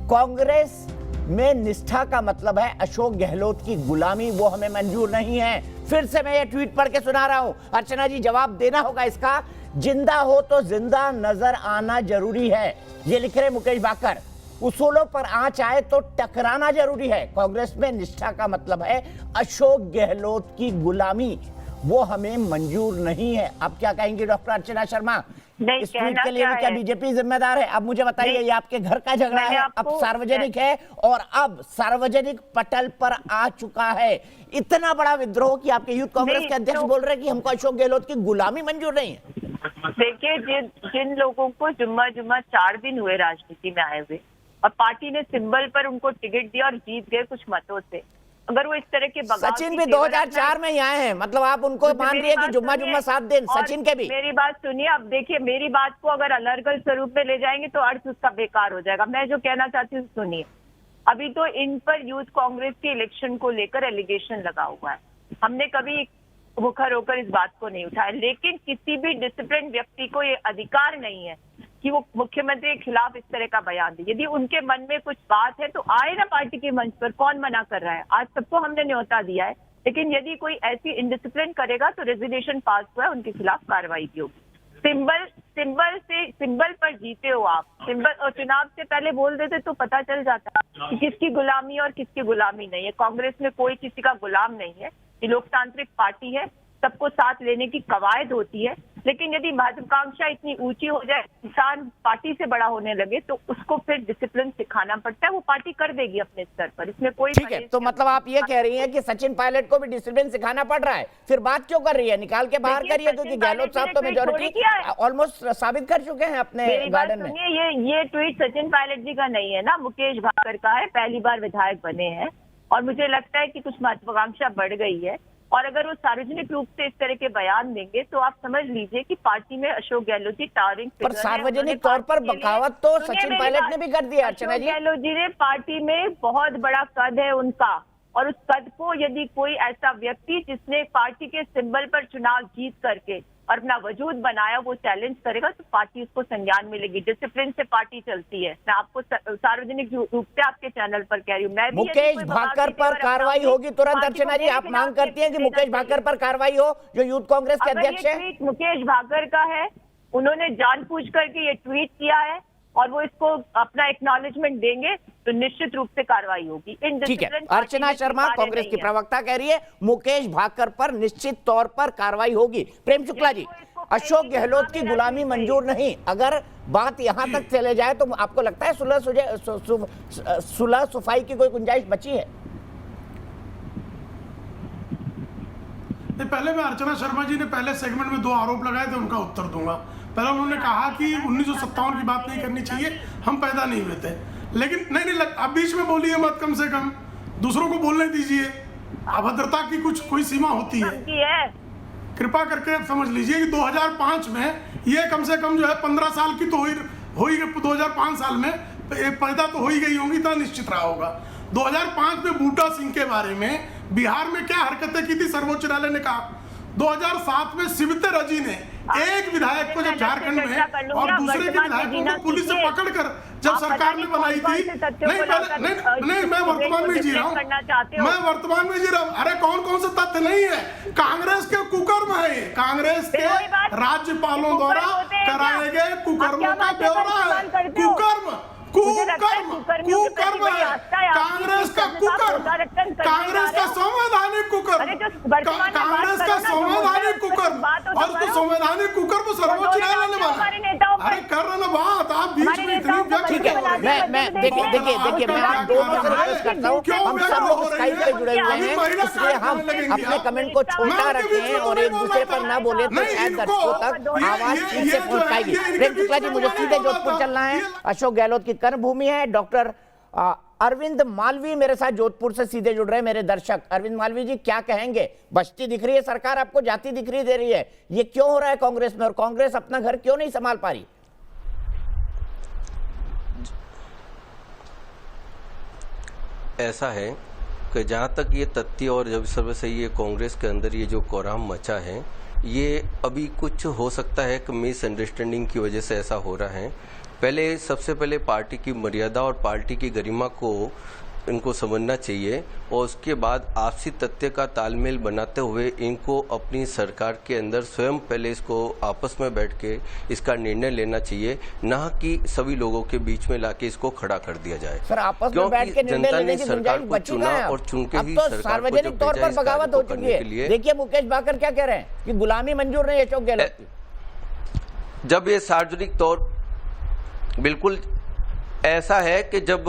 कांग्रेस में निष्ठा का मतलब है अशोक गहलोत की गुलामी, वो हमें मंजूर नहीं है। फिर से मैं ये ट्वीट पढ़ के सुना रहा हूं, अर्चना जी जवाब देना होगा इसका। जिंदा हो तो जिंदा नजर आना जरूरी है, ये लिख रहे मुकेश भाकर। उसूलों पर आंच आए तो टकराना जरूरी है। कांग्रेस में निष्ठा का मतलब है अशोक गहलोत की गुलामी, वो हमें मंजूर नहीं है। अब क्या कहेंगे डॉक्टर अर्चना शर्मा? इस ट्वीट के लिए क्या बीजेपी जिम्मेदार है? अब मुझे बताइए, ये आपके घर का झगड़ा है, अब सार्वजनिक है और अब सार्वजनिक पटल पर आ चुका है। इतना बड़ा विद्रोह कि आपके यूथ कांग्रेस के अध्यक्ष बोल रहे हैं कि हमको अशोक गहलोत की गुलामी मंजूर नहीं है। देखिए, जिन लोगों को जुम्मा 4 दिन हुए राजनीति में आए हुए और पार्टी ने सिंबल पर उनको टिकट दिया और जीत गए कुछ मतों से, अगर वो इस तरह के सचिन भी 2004 में ही आए हैं, मतलब आप उनको मान रही है कि जुम्मा 7 दिन सचिन के भी। मेरी बात सुनिए, अब देखिए मेरी बात को अगर अलर्गल स्वरूप में ले जाएंगे तो अर्थ उसका बेकार हो जाएगा। मैं जो कहना चाहती हूँ सुनिए। अभी तो इन पर यूथ कांग्रेस के इलेक्शन को लेकर एलिगेशन लगा हुआ है। हमने कभी मुखर होकर इस बात को नहीं उठाया, लेकिन किसी भी डिसिप्लिन व्यक्ति को ये अधिकार नहीं है कि वो मुख्यमंत्री के खिलाफ इस तरह का बयान दे। यदि उनके मन में कुछ बात है तो आए ना पार्टी के मंच पर, कौन मना कर रहा है? आज सबको हमने न्योता दिया है, लेकिन यदि कोई ऐसी इनडिसिप्लिन करेगा तो रेजोल्यूशन पास हुआ है, उनके खिलाफ कार्रवाई की होगी। सिंबल पर जीते हो आप, सिंबल, और चुनाव से पहले बोल देते तो पता चल जाता कि किसकी गुलामी और किसकी गुलामी नहीं है। कांग्रेस में कोई किसी का गुलाम नहीं है, ये लोकतांत्रिक पार्टी है, सबको साथ लेने की कवायद होती है। लेकिन यदि महत्वाकांक्षा इतनी ऊंची हो जाए, इंसान पार्टी से बड़ा होने लगे, तो उसको फिर डिसिप्लिन सिखाना पड़ता है। वो पार्टी कर देगी अपने स्तर पर, इसमें कोई ठीक है। तो मतलब आप ये कह रही हैं कि सचिन पायलट को भी डिसिप्लिन सिखाना पड़ रहा है, फिर बात क्यों कर रही है? निकाल के बाहर करिए, क्योंकि गहलोत साहब तो मेजॉरिटी ऑलमोस्ट साबित कर चुके हैं अपने गार्डन में। ये ट्वीट सचिन पायलट जी का नहीं है ना, मुकेश भाकर का है, पहली बार विधायक बने हैं और मुझे लगता है कि कुछ महत्वाकांक्षा बढ़ गई है। और अगर वो सार्वजनिक रूप से इस तरह के बयान देंगे तो आप समझ लीजिए कि पार्टी में अशोक गहलोत जी टावरिंग पर सार्वजनिक तौर पर बगावत तो सचिन पायलट ने भी कर दिया। अर्चना जी, गहलोत जी ने पार्टी में बहुत बड़ा कद है उनका, और उस कद को यदि कोई ऐसा व्यक्ति जिसने पार्टी के सिंबल पर चुनाव जीत करके और अपना वजूद बनाया वो चैलेंज करेगा तो पार्टी उसको संज्ञान मिलेगी। डिसिप्लिन से पार्टी चलती है। मैं आपको सार्वजनिक रूप से आपके चैनल पर कह रही हूँ। मैं मुकेश भाकर पर कार्रवाई होगी तुरंत। अर्चना जी, आप मांग करती हैं कि मुकेश भाकर पर कार्रवाई हो, जो यूथ कांग्रेस के अध्यक्ष हैं? मुकेश भाकर का है, उन्होंने जानबूझ करके ये ट्वीट किया है और वो इसको अपना एक्नॉलेजमेंट देंगे तो निश्चित रूप से कार्रवाई होगी। ठीक है, अर्चना शर्मा कांग्रेस की प्रवक्ता कह रही है मुकेश भाकर पर निश्चित तौर पर कार्रवाई होगी। प्रेम शुक्ला जी, अशोक गहलोत की गुलामी मंजूर नहीं, अगर बात यहां तक चले जाए तो आपको लगता है सुलह सुफाई की कोई गुंजाइश बची है? पहले मैं अर्चना शर्मा जी ने पहले सेगमेंट में 2 आरोप लगाए थे, उनका उत्तर दूंगा। पहले उन्होंने कहा कि 1957 की बात नहीं करनी चाहिए, हम पैदा नहीं हुए थे, लेकिन नहीं आप बीच में बोलिए मत, कम से कम दूसरों को बोलने दीजिए। अभद्रता की कोई सीमा होती है, कृपा करके आप समझ लीजिए कि 2005 में ये कम से कम जो है 15 साल की तो हो ही 2005 साल में पैदा तो हो ही गई होंगी, इतना निश्चित रहा होगा। 2005 में बूटा सिंह के बारे में बिहार में क्या हरकतें की थी सर्वोच्च न्यायालय ने कहा। 2007 में सिबते रजी ने एक विधायक को जब झारखंड में और दूसरे के विधायकों को पुलिस से पकड़कर जब सरकार ने बनाई थी, नहीं मैं वर्तमान में जी रहा हूँ, मैं वर्तमान में जी रहा हूँ। अरे कौन कौन से तथ्य नहीं है, कांग्रेस के कुकर्म है, कांग्रेस के राज्यपालों द्वारा कराए गए कुकर्मों का ब्यौरा है। कुकर्म है कांग्रेस का कुकर्म, कांग्रेस का संवैधानिक कुकर्म, कांग्रेस का संवैधानिक कुकर्म, और उसको संवैधानिक कुकर्म सर्वोच्च न्यायालय ने माना। अरे कर रहे ना बात आप बीच में इतनी। ठीक है, मैं देखिए मैं आप दोनों से रिक्वेस्ट करता हूं, हम सब लोग स्काइप पे जुड़े हुए हैं, इसलिए हम अपने कमेंट को छोटा रखें और एक दूसरे पर ना बोले तो शायद दर्शकों तक आवाज ठीक से पहुंच पाएगी। प्रेम शुक्ला जी, मुझे सीधे जोधपुर चलना है, अशोक गहलोत की कर्मभूमि है। डॉक्टर अरविंद मालवी मेरे साथ जोधपुर से सीधे जुड़ रहे हैं मेरे दर्शक। अरविंद मालवी जी, क्या कहेंगे? बचती दिख रही है सरकार, आपको जाती दिख रही दे रही है, ये क्यों हो रहा है कांग्रेस में, और कांग्रेस अपना घर क्यों नहीं संभाल पा रही? ऐसा है कि जहां तक ये तथ्य और जब सर्वे से ये कांग्रेस के अंदर ये जो कोहराम मचा है, ये अभी कुछ हो सकता है कि मिसअंडरस्टैंडिंग की वजह से ऐसा हो रहा है। सबसे पहले पार्टी की मर्यादा और पार्टी की गरिमा को इनको समझना चाहिए, और उसके बाद आपसी तथ्य का तालमेल बनाते हुए इनको अपनी सरकार के अंदर स्वयं पहले इसको आपस में बैठ के इसका निर्णय लेना चाहिए, न कि सभी लोगों के बीच में लाके इसको खड़ा कर दिया जाए। सर, आपस में बैठ के निर्णय लेने की गुंजाइश बची ना है, और चुन के ही सार्वजनिक तौर पर बगावत हो चुकी है। देखिए मुकेश भाकर क्या कह रहे हैं कि गुलामी मंजूर नहीं अशोक गहलोत की। जब ये सार्वजनिक तौर बिल्कुल ऐसा है कि जब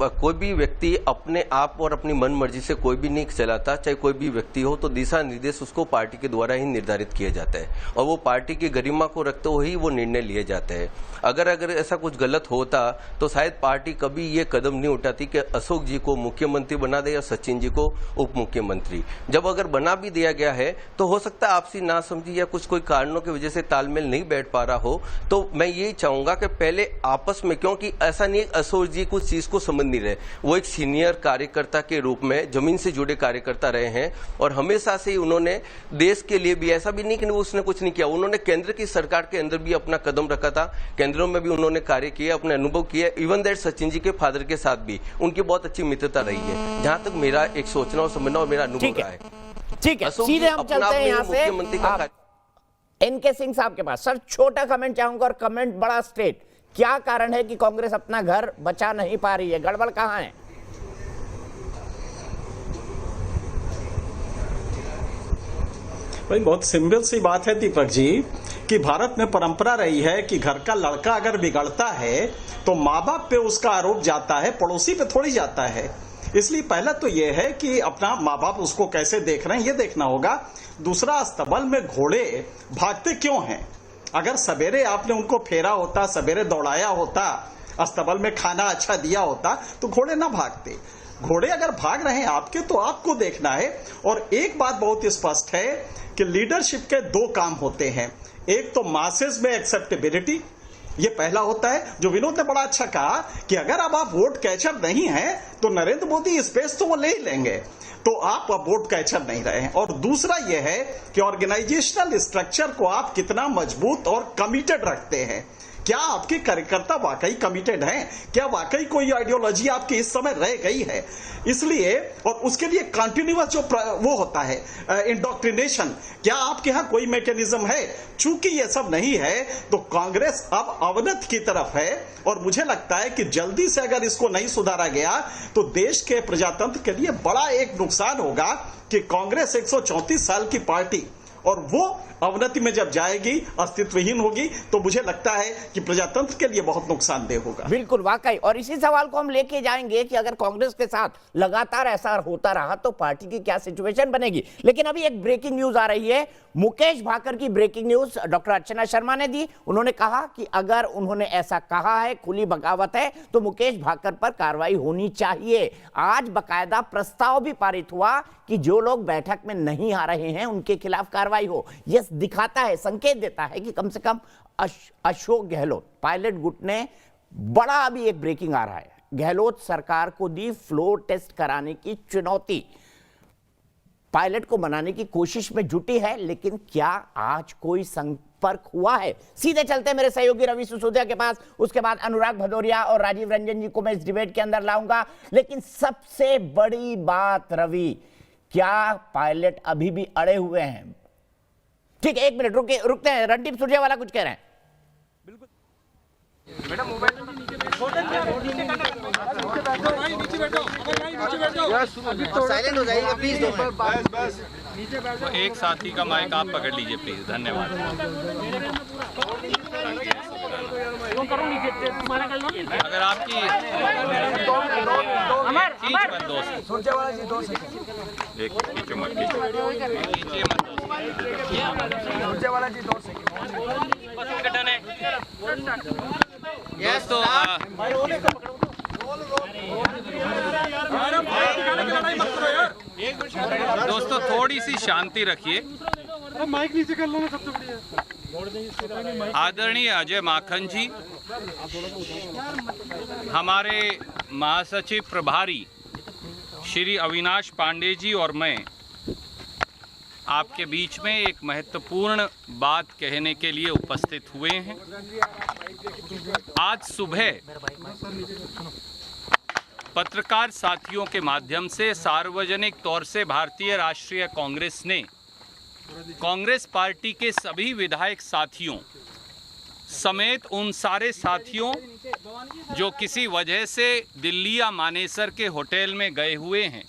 कोई भी व्यक्ति अपने आप और अपनी मन मर्जी से कोई भी नहीं चलाता, चाहे कोई भी व्यक्ति हो, तो दिशा निर्देश उसको पार्टी के द्वारा ही निर्धारित किया जाता है और वो पार्टी की गरिमा को रखते हुए ही वो निर्णय लिए जाते हैं। अगर ऐसा कुछ गलत होता तो शायद पार्टी कभी ये कदम नहीं उठाती कि अशोक जी को मुख्यमंत्री बना दे या सचिन जी को उप मुख्यमंत्री। जब अगर बना भी दिया गया है तो हो सकता है आपसी नासमझी या कोई कारणों की वजह से तालमेल नहीं बैठ पा रहा हो, तो मैं यही चाहूंगा कि पहले आपस में, क्योंकि ऐसा नहीं अशोक जी कुछ चीज को समझ नहीं रहे, वो एक सीनियर कार्यकर्ता के रूप में जमीन से जुड़े कार्यकर्ता रहे हैं और हमेशा से ही उन्होंने देश के लिए भी, ऐसा भी नहीं कि उसने कुछ नहीं किया, उन्होंने केंद्र की सरकार के अंदर भी अपना कदम रखा था, केंद्रों में भी उन्होंने कार्य किया, अपने अनुभव किया। इवन दैट सचिन जी के फादर के साथ भी उनकी बहुत अच्छी मित्रता रही है, जहां तक मेरा एक सोचना और समझना और मेरा अनुभव रहा है। ठीक है, सीधे हम चलते हैं यहाँ से एनके सिंह साहब के पास। सर, छोटा कमेंट चाहूंगा और कमेंट बड़ा स्ट्रेट। क्या कारण है कि कांग्रेस अपना घर बचा नहीं पा रही है, गड़बड़ कहां है? भाई बहुत सिंपल सी बात है दीपक जी, कि भारत में परंपरा रही है कि घर का लड़का अगर बिगड़ता है तो माँ बाप पे उसका आरोप जाता है, पड़ोसी पे थोड़ी जाता है। इसलिए पहला तो ये है कि अपना माँ बाप उसको कैसे देख रहे हैं ये देखना होगा। दूसरा, अस्तबल में घोड़े भागते क्यों हैं? अगर सवेरे आपने उनको फेरा होता, सवेरे दौड़ाया होता, अस्तबल में खाना अच्छा दिया होता तो घोड़े ना भागते। घोड़े अगर भाग रहे हैं आपके तो आपको देखना है। और एक बात बहुत स्पष्ट है कि लीडरशिप के 2 काम होते हैं, एक तो मासेस में एक्सेप्टेबिलिटी, ये पहला होता है, जो विनोद ने बड़ा अच्छा कहा कि अगर अब आप वोट कैचर नहीं हैं तो नरेंद्र मोदी स्पेस तो वो ले ही लेंगे, तो आप अब वोट कैचर नहीं रहे हैं। और दूसरा यह है कि ऑर्गेनाइजेशनल स्ट्रक्चर को आप कितना मजबूत और कमिटेड रखते हैं। क्या आपके कार्यकर्ता वाकई कमिटेड हैं? क्या वाकई कोई आइडियोलॉजी आपकी इस समय रह गई है? इसलिए और उसके लिए कंटिन्यूअस जो वो होता है इंडोक्ट्रिनेशन, क्या आपके यहाँ कोई मैकेनिज्म है? चूंकि ये सब नहीं है तो कांग्रेस अब अवनति की तरफ है, और मुझे लगता है कि जल्दी से अगर इसको नहीं सुधारा गया तो देश के प्रजातंत्र के लिए बड़ा एक नुकसान होगा कि कांग्रेस 134 साल की पार्टी और वो अवनति में जब जाएगी, अस्तित्वहीन होगी, तो मुझे लगता है कि प्रजातंत्र के लिए बहुत नुकसानदेह होगा। बिल्कुल, वाकई। और इसी सवाल को हम लेके जाएंगे कि अगर कांग्रेस के साथ लगातार ऐसा होता रहा तो पार्टी की क्या सिचुएशन बनेगी। लेकिन अभी एक ब्रेकिंग न्यूज आ रही है, मुकेश भाकर की breaking news doctor Archana Sharma ने दी। उन्होंने कहा कि अगर उन्होंने ऐसा कहा है, खुली बगावत है, तो मुकेश भाकर पर कार्रवाई होनी चाहिए। आज बकायदा प्रस्ताव भी पारित हुआ कि जो लोग बैठक में नहीं आ रहे हैं उनके खिलाफ कार्रवाई हो। यह दिखाता है, संकेत देता है कि कम से कम अशोक गहलोत, पायलट गुट ने बड़ा अभी एक ब्रेकिंग आ रहा है, गहलोत सरकार को दी फ्लोर टेस्ट कराने की चुनौती, पायलट को बनाने की कोशिश में जुटी है। लेकिन क्या आज कोई संपर्क हुआ है? सीधे चलते मेरे सहयोगी रवि सिसोदिया के पास, उसके बाद अनुराग भदौरिया और राजीव रंजन जी को मैं इस डिबेट के अंदर लाऊंगा। लेकिन सबसे बड़ी बात रवि, क्या पायलट अभी भी अड़े हुए हैं? ठीक है, एक मिनट रुकते हैं। रणदीप सुरजेवाला कुछ कह रहे हैं। साइलेंट हो जाइए प्लीज। एक साथी का माइक आप पकड़ लीजिए प्लीज, धन्यवाद। अगर आपकी दोस्तों थोड़ी सी शांति रखिए। माइक नीचे कर लो ना, सबसे बढ़िया। आदरणीय अजय माखन जी, हमारे महासचिव प्रभारी श्री अविनाश पांडे जी और मैं आपके बीच में एक महत्वपूर्ण बात कहने के लिए उपस्थित हुए हैं। आज सुबह पत्रकार साथियों के माध्यम से सार्वजनिक तौर से भारतीय राष्ट्रीय कांग्रेस ने कांग्रेस पार्टी के सभी विधायक साथियों समेत उन सारे साथियों जो किसी वजह से दिल्ली या मानेसर के होटल में गए हुए हैं,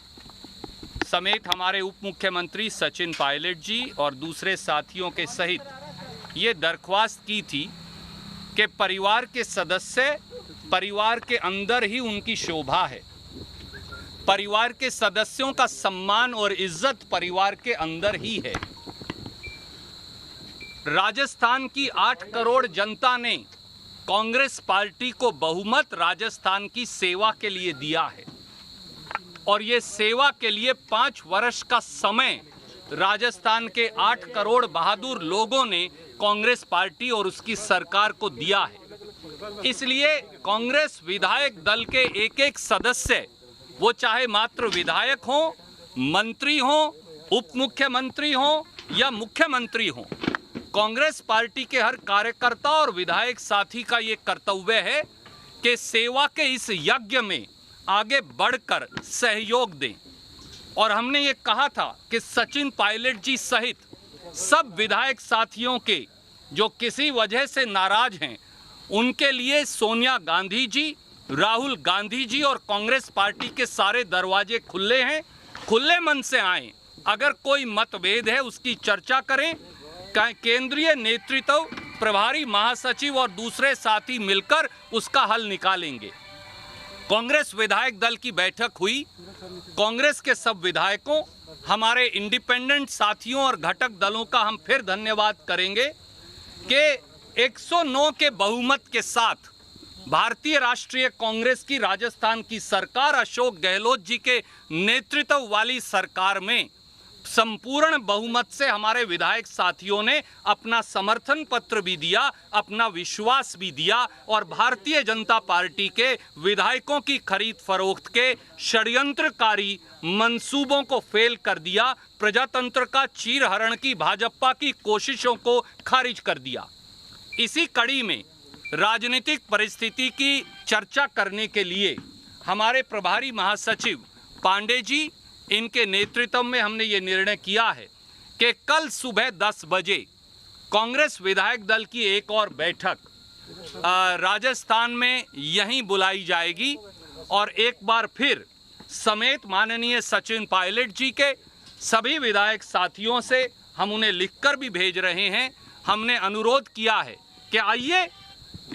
समेत हमारे उप मुख्यमंत्री सचिन पायलट जी और दूसरे साथियों के सहित ये दरख्वास्त की थी कि परिवार के सदस्य परिवार के अंदर ही उनकी शोभा है, परिवार के सदस्यों का सम्मान और इज्जत परिवार के अंदर ही है। राजस्थान की 8 करोड़ जनता ने कांग्रेस पार्टी को बहुमत राजस्थान की सेवा के लिए दिया है, और ये सेवा के लिए 5 वर्ष का समय राजस्थान के 8 करोड़ बहादुर लोगों ने कांग्रेस पार्टी और उसकी सरकार को दिया है। इसलिए कांग्रेस विधायक दल के एक एक सदस्य, वो चाहे मात्र विधायक हो, मंत्री हो, उप मुख्यमंत्री हो या मुख्यमंत्री हो, कांग्रेस पार्टी के हर कार्यकर्ता और विधायक साथी का ये कर्तव्य है कि सेवा के इस यज्ञ में आगे बढ़कर सहयोग दें। और हमने ये कहा था कि सचिन पायलट जी सहित सब विधायक साथियों के जो किसी वजह से नाराज हैं, उनके लिए सोनिया गांधी जी, राहुल गांधी जी और कांग्रेस पार्टी के सारे दरवाजे खुले हैं। खुले मन से आएं। अगर कोई मतभेद है उसकी चर्चा करें। केंद्रीय नेतृत्व, प्रभारी महासचिव और दूसरे साथी मिलकर उसका हल निकालेंगे। कांग्रेस विधायक दल की बैठक हुई। कांग्रेस के सब विधायकों, हमारे इंडिपेंडेंट साथियों और घटक दलों का हम फिर धन्यवाद करेंगे कि 109 के बहुमत के साथ भारतीय राष्ट्रीय कांग्रेस की राजस्थान की सरकार, अशोक गहलोत जी के नेतृत्व वाली सरकार में संपूर्ण बहुमत से हमारे विधायक साथियों ने अपना समर्थन पत्र भी दिया, अपना विश्वास भी दिया और भारतीय जनता पार्टी के विधायकों की खरीद फरोख्त के षड्यंत्रकारी मंसूबों को फेल कर दिया। प्रजातंत्र का चीरहरण की भाजपा की कोशिशों को खारिज कर दिया। इसी कड़ी में राजनीतिक परिस्थिति की चर्चा करने के लिए हमारे प्रभारी महासचिव पांडे जी, इनके नेतृत्व में हमने ये निर्णय किया है कि कल सुबह 10 बजे कांग्रेस विधायक दल की एक और बैठक राजस्थान में यहीं बुलाई जाएगी और एक बार फिर समेत माननीय सचिन पायलट जी के सभी विधायक साथियों से हम उन्हें लिखकर भी भेज रहे हैं। हमने अनुरोध किया है कि आइए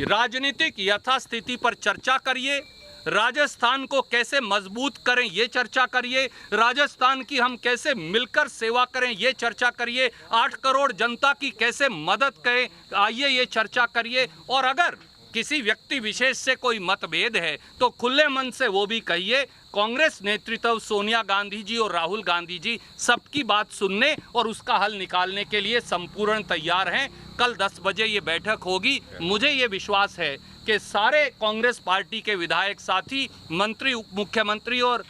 राजनीतिक यथास्थिति पर चर्चा करिए, राजस्थान को कैसे मजबूत करें ये चर्चा करिए, राजस्थान की हम कैसे मिलकर सेवा करें ये चर्चा करिए, 8 करोड़ जनता की कैसे मदद करें आइए ये चर्चा करिए। और अगर किसी व्यक्ति विशेष से कोई मतभेद है तो खुले मन से वो भी कहिए। कांग्रेस नेतृत्व सोनिया गांधी जी और राहुल गांधी जी सबकी बात सुनने और उसका हल निकालने के लिए संपूर्ण तैयार हैं। कल 10 बजे ये बैठक होगी। मुझे ये विश्वास है कि सारे कांग्रेस पार्टी के विधायक साथी, मंत्री, उप मुख्यमंत्री और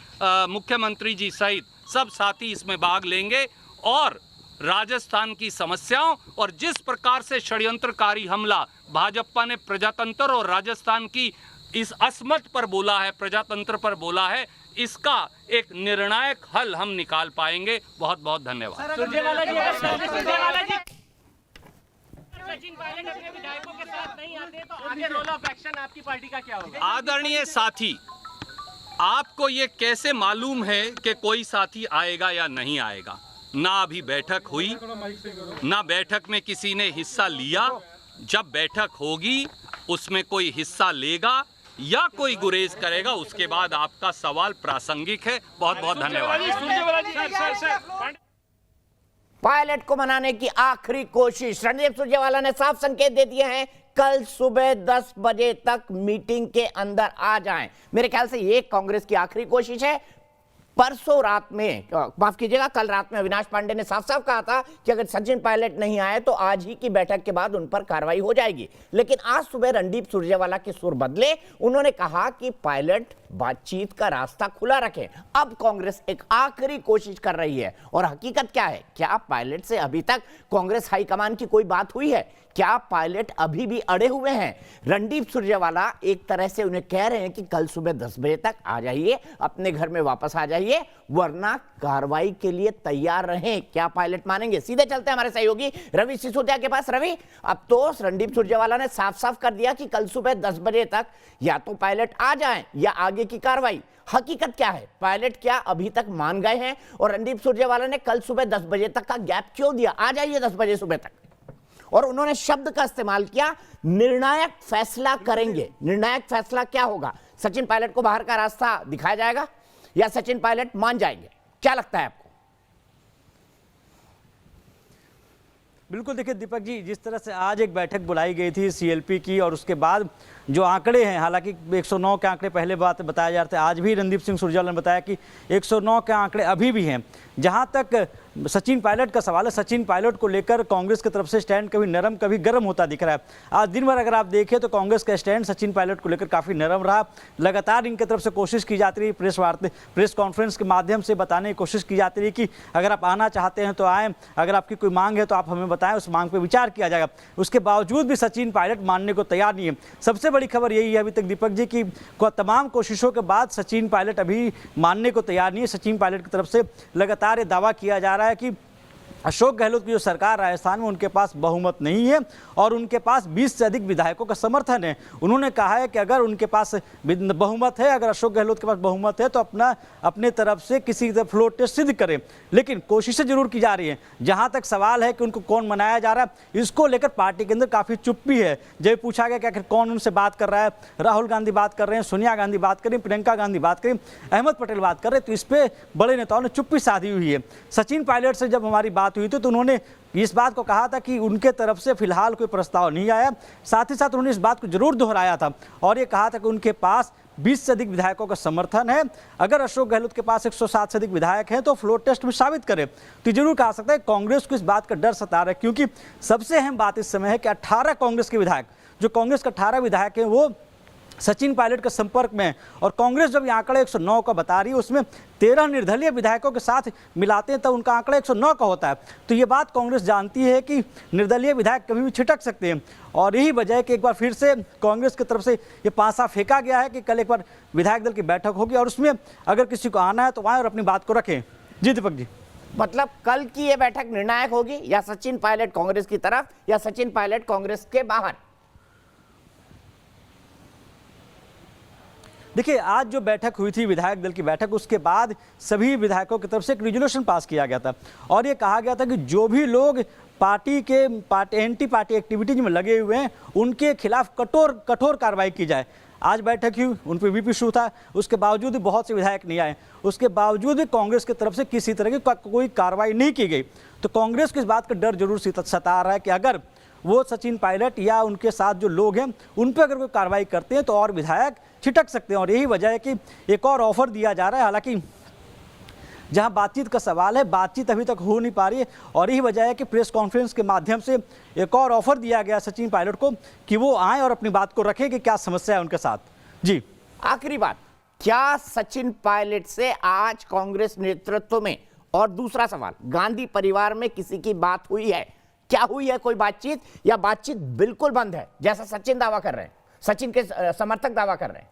मुख्यमंत्री जी सहित सब साथी इसमें भाग लेंगे और राजस्थान की समस्याओं और जिस प्रकार से षड्यंत्रकारी हमला भाजपा ने प्रजातंत्र और राजस्थान की इस असमत पर बोला है, प्रजातंत्र पर बोला है, इसका एक निर्णायक हल हम निकाल पाएंगे। बहुत बहुत धन्यवाद। सचिन पायलट अपने विधायकों के साथ नहीं आते तो आगे रोल ऑफ एक्शन आपकी पार्टी का क्या होगा? आदरणीय साथी, आपको ये कैसे मालूम है कि कोई साथी आएगा या नहीं आएगा? ना अभी बैठक हुई, ना बैठक में किसी ने हिस्सा लिया। जब बैठक होगी उसमें कोई हिस्सा लेगा या कोई गुरेज करेगा, उसके बाद आपका सवाल प्रासंगिक है। बहुत बहुत धन्यवाद। पायलट को मनाने की आखिरी कोशिश, रणदीप सुरजेवाला ने साफ संकेत दे दिए हैं कल सुबह 10 बजे तक मीटिंग के अंदर आ जाएं। मेरे ख्याल से ये कांग्रेस की आखिरी कोशिश है। परसों रात में, माफ कीजिएगा, कल रात में अविनाश पांडे ने साफ साफ कहा था कि अगर सचिन पायलट नहीं आए तो आज ही की बैठक के बाद उन पर कार्रवाई हो जाएगी। लेकिन आज सुबह रणदीप सुरजेवाला के सुर बदले, उन्होंने कहा कि पायलट बातचीत का रास्ता खुला रखें। अब कांग्रेस एक आखिरी कोशिश कर रही है और हकीकत क्या है? क्या पायलट से अभी तक कांग्रेस हाईकमान की कोई बात हुई है? क्या पायलट अभी भी अड़े हुए हैं? रणदीप सुरजेवाला एक तरह से उन्हें कह रहे हैं कि कल सुबह 10 बजे तक आ जाइए, अपने घर में वापस आ जाइए, वरना कार्रवाई के लिए तैयार रहें। क्या पायलट मानेंगे? सीधे चलते हैं हमारे सहयोगी रवि सिसोदिया के पास। रवि, अब तो रणदीप सुरजेवाला ने साफ साफ कर दिया कि कल सुबह 10 बजे तक या तो पायलट आ जाएं या आगे की कार्रवाई। हकीकत क्या है? पायलट क्या अभी तक मान गए हैं? और रणदीप सुरजेवाला ने कल सुबह 10 बजे तक का गैप क्यों दिया? आ जाइए 10 बजे सुबह तक। और उन्होंने शब्द का इस्तेमाल किया, निर्णायक फैसला करेंगे। निर्णायक फैसला क्या होगा? सचिन पायलट को बाहर का रास्ता दिखाया जाएगा या सचिन पायलट मान जाएंगे? क्या लगता है आपको? बिल्कुल, देखिए दीपक जी, जिस तरह से आज एक बैठक बुलाई गई थी सीएलपी की और उसके बाद जो आंकड़े हैं, हालांकि 109 के आंकड़े पहले बात बताया जा रहे थे, आज भी रणदीप सिंह सुरजेवाला ने बताया कि 109 के आंकड़े अभी भी हैं। जहां तक सचिन पायलट का सवाल है, सचिन पायलट को लेकर कांग्रेस की तरफ से स्टैंड कभी नरम कभी गर्म होता दिख रहा है। आज दिन भर अगर आप देखें तो कांग्रेस का स्टैंड सचिन पायलट को लेकर काफ़ी नरम रहा। लगातार इनकी तरफ से कोशिश की जाती रही, प्रेस कॉन्फ्रेंस के माध्यम से बताने की कोशिश की जाती रही कि अगर आप आना चाहते हैं तो आएँ, अगर आपकी कोई मांग है तो आप हमें बताएं, उस मांग पर विचार किया जाएगा। उसके बावजूद भी सचिन पायलट मानने को तैयार नहीं है। सबसे बड़ी खबर यही है अभी तक दीपक जी की तमाम कोशिशों के बाद सचिन पायलट अभी मानने को तैयार नहीं है। सचिन पायलट की तरफ से लगातार ये दावा किया जा रहा है कि अशोक गहलोत की जो सरकार राजस्थान में, उनके पास बहुमत नहीं है और उनके पास 20 से अधिक विधायकों का समर्थन है। उन्होंने कहा है कि अगर उनके पास बहुमत है, अगर अशोक गहलोत के पास बहुमत है तो अपने तरफ से किसी तरह फ्लोर टेस्ट सिद्ध करें। लेकिन कोशिशें जरूर की जा रही हैं। जहां तक सवाल है कि उनको कौन मनाया जा रहा है, इसको लेकर पार्टी के अंदर काफ़ी चुप्पी है। जब पूछा गया कि आखिर कौन उनसे बात कर रहा है, राहुल गांधी बात कर रहे हैं, सोनिया गांधी बात कर रही, प्रियंका गांधी बात करें, अहमद पटेल बात कर रहे हैं, तो इस पर बड़े नेताओं ने चुप्पी साधी हुई है। सचिन पायलट से जब हमारी बात हुई थी तो उन्होंने इस बात को कहा था कि उनके तरफ से फिलहाल कोई प्रस्ताव नहीं आया। साथ ही साथ उन्होंने इस बात को जरूर दोहराया था और ये कहा था कि उनके पास 20 से अधिक विधायकों का समर्थन है। अगर अशोक गहलोत के पास 107 से अधिक विधायक हैं तो फ्लोर टेस्ट में साबित करें। तो जरूर कहा सकता है कांग्रेस को इस बात का डर सता रहा है, क्योंकि सबसे अहम बात इस समय है कि 18 कांग्रेस के विधायक, जो कांग्रेस के 18 विधायक हैं, वो सचिन पायलट के संपर्क में है। और कांग्रेस जब ये आंकड़ा 109 का बता रही है, उसमें 13 निर्दलीय विधायकों के साथ मिलाते हैं तो उनका आंकड़ा 109 का होता है। तो ये बात कांग्रेस जानती है कि निर्दलीय विधायक कभी भी छिटक सकते हैं, और यही वजह है कि एक बार फिर से कांग्रेस की तरफ से ये पासा फेंका गया है कि कल एक बार विधायक दल की बैठक होगी और उसमें अगर किसी को आना है तो आए और अपनी बात को रखें। जी दीपक जी, मतलब कल की ये बैठक निर्णायक होगी, या सचिन पायलट कांग्रेस की तरफ या सचिन पायलट कांग्रेस के बाहर? देखिए, आज जो बैठक हुई थी विधायक दल की बैठक, उसके बाद सभी विधायकों की तरफ से एक रेजोल्यूशन पास किया गया था और ये कहा गया था कि जो भी लोग पार्टी के एंटी पार्टी एक्टिविटीज में लगे हुए हैं उनके खिलाफ कठोर कार्रवाई की जाए। आज बैठक हुई, उन पर वीपी इशू था, उसके बावजूद भी बहुत से विधायक नहीं आए, उसके बावजूद भी कांग्रेस की तरफ से किसी तरह की कोई कार्रवाई नहीं की गई। तो कांग्रेस को इस बात का डर जरूर सता रहा है कि अगर वो सचिन पायलट या उनके साथ जो लोग हैं उन पर अगर कोई कार्रवाई करते हैं तो और विधायक छिटक सकते हैं। और यही वजह है कि एक और ऑफर दिया जा रहा है। हालांकि जहां बातचीत का सवाल है, बातचीत अभी तक हो नहीं पा रही है, और यही वजह है कि प्रेस कॉन्फ्रेंस के माध्यम से एक और ऑफर दिया गया सचिन पायलट को कि वो आए और अपनी बात को रखें कि क्या समस्या है उनके साथ। जी, आखिरी बात, क्या सचिन पायलट से आज कांग्रेस नेतृत्व में, और दूसरा सवाल, गांधी परिवार में किसी की बात हुई है? क्या हुई है कोई बातचीत, या बातचीत बिल्कुल बंद है जैसा सचिन दावा कर रहे हैं, सचिन के समर्थक दावा कर रहे हैं?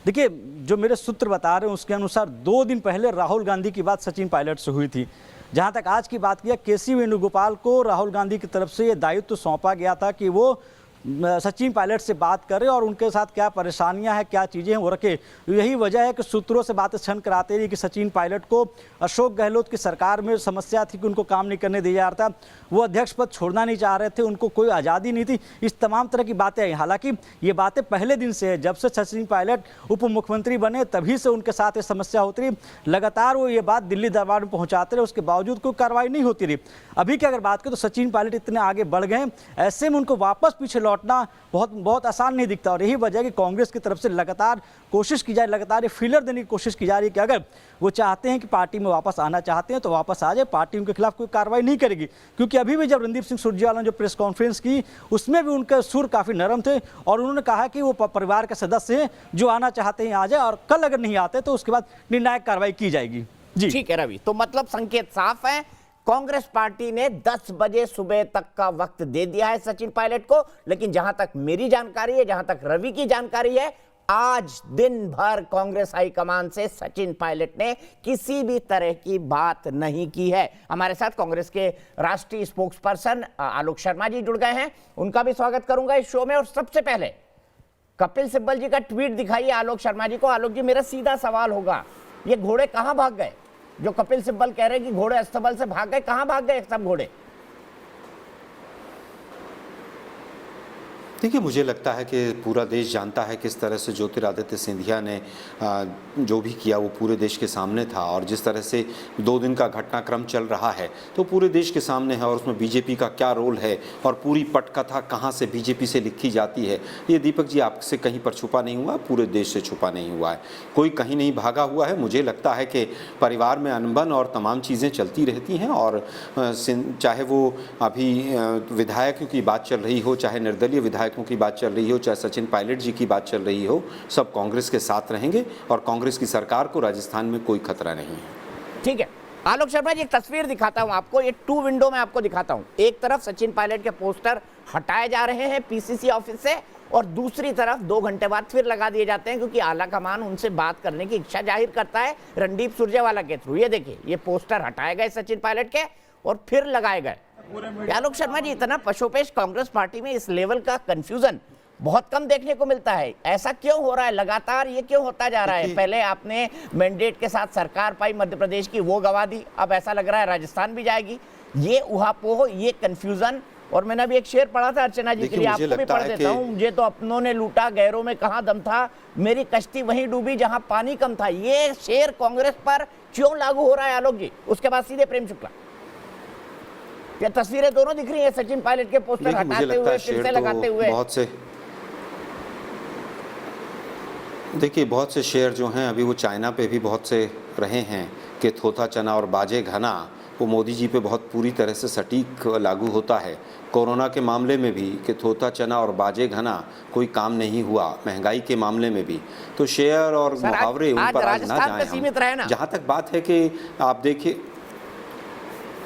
देखिए, जो मेरे सूत्र बता रहे हैं उसके अनुसार 2 दिन पहले राहुल गांधी की बात सचिन पायलट से हुई थी। जहां तक आज की बात किया, केसी वेणुगोपाल को राहुल गांधी की तरफ से ये दायित्व सौंपा गया था कि वो सचिन पायलट से बात करें और उनके साथ क्या परेशानियां हैं, क्या चीज़ें हैं वो रखे। यही वजह है कि सूत्रों से बातें छन कराते रही कि सचिन पायलट को अशोक गहलोत की सरकार में समस्या थी कि उनको काम नहीं करने दिया जा रहा था, वो अध्यक्ष पद छोड़ना नहीं चाह रहे थे, उनको कोई आज़ादी नहीं थी, इस तमाम तरह की बातें आई। हालांकि ये बातें पहले दिन से है, जब से सचिन पायलट उप मुख्यमंत्री बने तभी से उनके साथ ये समस्या होती रही। लगातार वो ये बात दिल्ली दरबार में पहुँचाते रहे, उसके बावजूद कोई कार्रवाई नहीं होती रही। अभी की अगर बात करें तो सचिन पायलट इतने आगे बढ़ गए, ऐसे में उनको वापस पीछे लौटना बहुत आसान नहीं दिखता। और यही वजह है कि कांग्रेस की तरफ से लगातार कोशिश की जाए, लगातार ये फीलर देने की कोशिश की जा रही है कि अगर वो चाहते हैं कि पार्टी में वापस आना चाहते हैं तो वापस आ जाए, पार्टी उनके खिलाफ कोई कार्रवाई नहीं करेगी। क्योंकि अभी भी जब रणदीप सिंह सुरजेवाला ने जो प्रेस कॉन्फ्रेंस की उसमें भी उनके सुर काफ़ी नरम थे और उन्होंने कहा कि वो परिवार के सदस्य हैं, जो आना चाहते हैं आ जाए, और कल अगर नहीं आते तो उसके बाद निर्णायक कार्रवाई की जाएगी। जी ठीक है रवि, तो मतलब संकेत साफ है, कांग्रेस पार्टी ने 10 बजे सुबह तक का वक्त दे दिया है सचिन पायलट को। लेकिन जहां तक मेरी जानकारी है, जहां तक रवि की जानकारी है, आज दिन भर कांग्रेस हाईकमान से सचिन पायलट ने किसी भी तरह की बात नहीं की है। हमारे साथ कांग्रेस के राष्ट्रीय स्पोक्सपर्सन आलोक शर्मा जी जुड़ गए हैं, उनका भी स्वागत करूंगा इस शो में। और सबसे पहले कपिल सिब्बल जी का ट्वीट दिखाइए आलोक शर्मा जी को। आलोक जी, मेरा सीधा सवाल होगा, ये घोड़े कहां भाग गए? जो कपिल सिब्बल कह रहे हैं कि घोड़े अस्तबल से भाग गए, कहां भाग गए सब घोड़े? देखिए, मुझे लगता है कि पूरा देश जानता है किस तरह से ज्योतिरादित्य सिंधिया ने जो भी किया वो पूरे देश के सामने था, और जिस तरह से 2 दिन का घटनाक्रम चल रहा है तो पूरे देश के सामने है, और उसमें बीजेपी का क्या रोल है और पूरी पटकथा कहाँ से बीजेपी से लिखी जाती है, ये दीपक जी आपसे कहीं पर छुपा नहीं हुआ, पूरे देश से छुपा नहीं हुआ है, कोई कहीं नहीं भागा हुआ है। मुझे लगता है कि परिवार में अनबन और तमाम चीज़ें चलती रहती हैं, और चाहे वो अभी विधायकों की बात चल रही हो, चाहे निर्दलीय विधायक की बात चल रही हो, चाहे सचिन पायलट जी की बात चल रही हो, सब कांग्रेस के साथ रहेंगे और कांग्रेस की सरकार को राजस्थान में कोई खतरा नहीं है। ठीक है आलोक शर्मा जी, एक तस्वीर दिखाता हूं आपको, ये 2 विंडो में आपको दिखाता हूं। एक तरफ सचिन पायलट के पोस्टर हटाए जा रहे हैं पीसीसी ऑफिस से, और दूसरी तरफ 2 घंटे बाद फिर लगा दिए जाते हैं, क्योंकि आला कमान उनसे बात करने की इच्छा जाहिर करता है रणदीप सुरजेवाला के थ्रू। ये देखिए, ये पोस्टर हटाए गए सचिन पायलट के और फिर लगाए गए। आलोक शर्मा जी, इतना पशोपेश कांग्रेस पार्टी में इस लेवल का कंफ्यूजन बहुत कम देखने को मिलता है, ऐसा क्यों हो रहा है? लगातार ये क्यों होता जा रहा है? पहले आपने मैंडेट के साथ सरकार पाई मध्य प्रदेश की, वो गवा दी, अब ऐसा लग रहा है राजस्थान भी जाएगी। ये उहापोह, ये कंफ्यूजन। और मैंने अभी एक शेर पढ़ा था अर्चना जी के लिए, आपको भी पढ़ देता हूँ। मुझे तो अपनों ने लूटा, गैरों में कहाँ दम था, मेरी कश्ती वहीं डूबी जहां पानी कम था। ये शेर कांग्रेस पर क्यों लागू हो रहा है आलोक जी? उसके बाद सीधे प्रेम शुक्ला। ये तस्वीरें दोनों दिख रही है, सचिन पायलट के पोस्टर हटाते हुए फिर से लगाते हुए। बहुत से देखिए, बहुत से शेयर जो हैं अभी वो चाइना पे भी बहुत से रहे हैं, कि थोथा चना और बाजे घना वो मोदी जी पे बहुत पूरी तरह से सटीक लागू होता है। कोरोना के मामले में भी कि थोथा चना और बाजे घना कोई काम नहीं हुआ, महंगाई के मामले में भी। तो शेयर और मुहावरे उन पर आज ना जाएं। जहाँ तक बात है कि आप देखिए,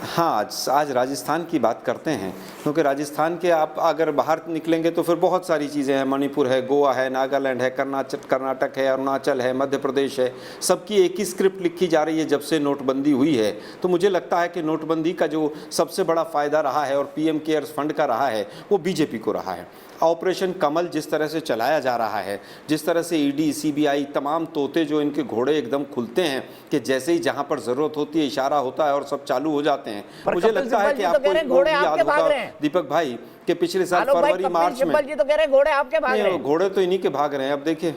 हाँ आज राजस्थान की बात करते हैं, क्योंकि राजस्थान के आप अगर बाहर निकलेंगे तो फिर बहुत सारी चीज़ें हैं। मणिपुर है, गोवा है, नागालैंड है, कर्नाटक है, अरुणाचल है, मध्य प्रदेश है, सबकी एक ही स्क्रिप्ट लिखी जा रही है जब से नोटबंदी हुई है। तो मुझे लगता है कि नोटबंदी का जो सबसे बड़ा फ़ायदा रहा है और पीएम केयर्स फंड का रहा है वो बीजेपी को रहा है। ऑपरेशन कमल जिस तरह से चलाया जा रहा है, जिस तरह से ईडी, सीबीआई, तमाम तोते जो इनके घोड़े एकदम खुलते हैं कि जैसे ही जहां पर जरूरत होती है इशारा होता है और सब चालू हो जाते हैं। मुझे लगता है कि आपको याद होगा दीपक भाई कि पिछले साल फरवरी मार्च में जी तो कह रहे घोड़े आपके भाग रहे हैं। घोड़े तो इन्हीं के भाग रहे हैं। अब देखिए,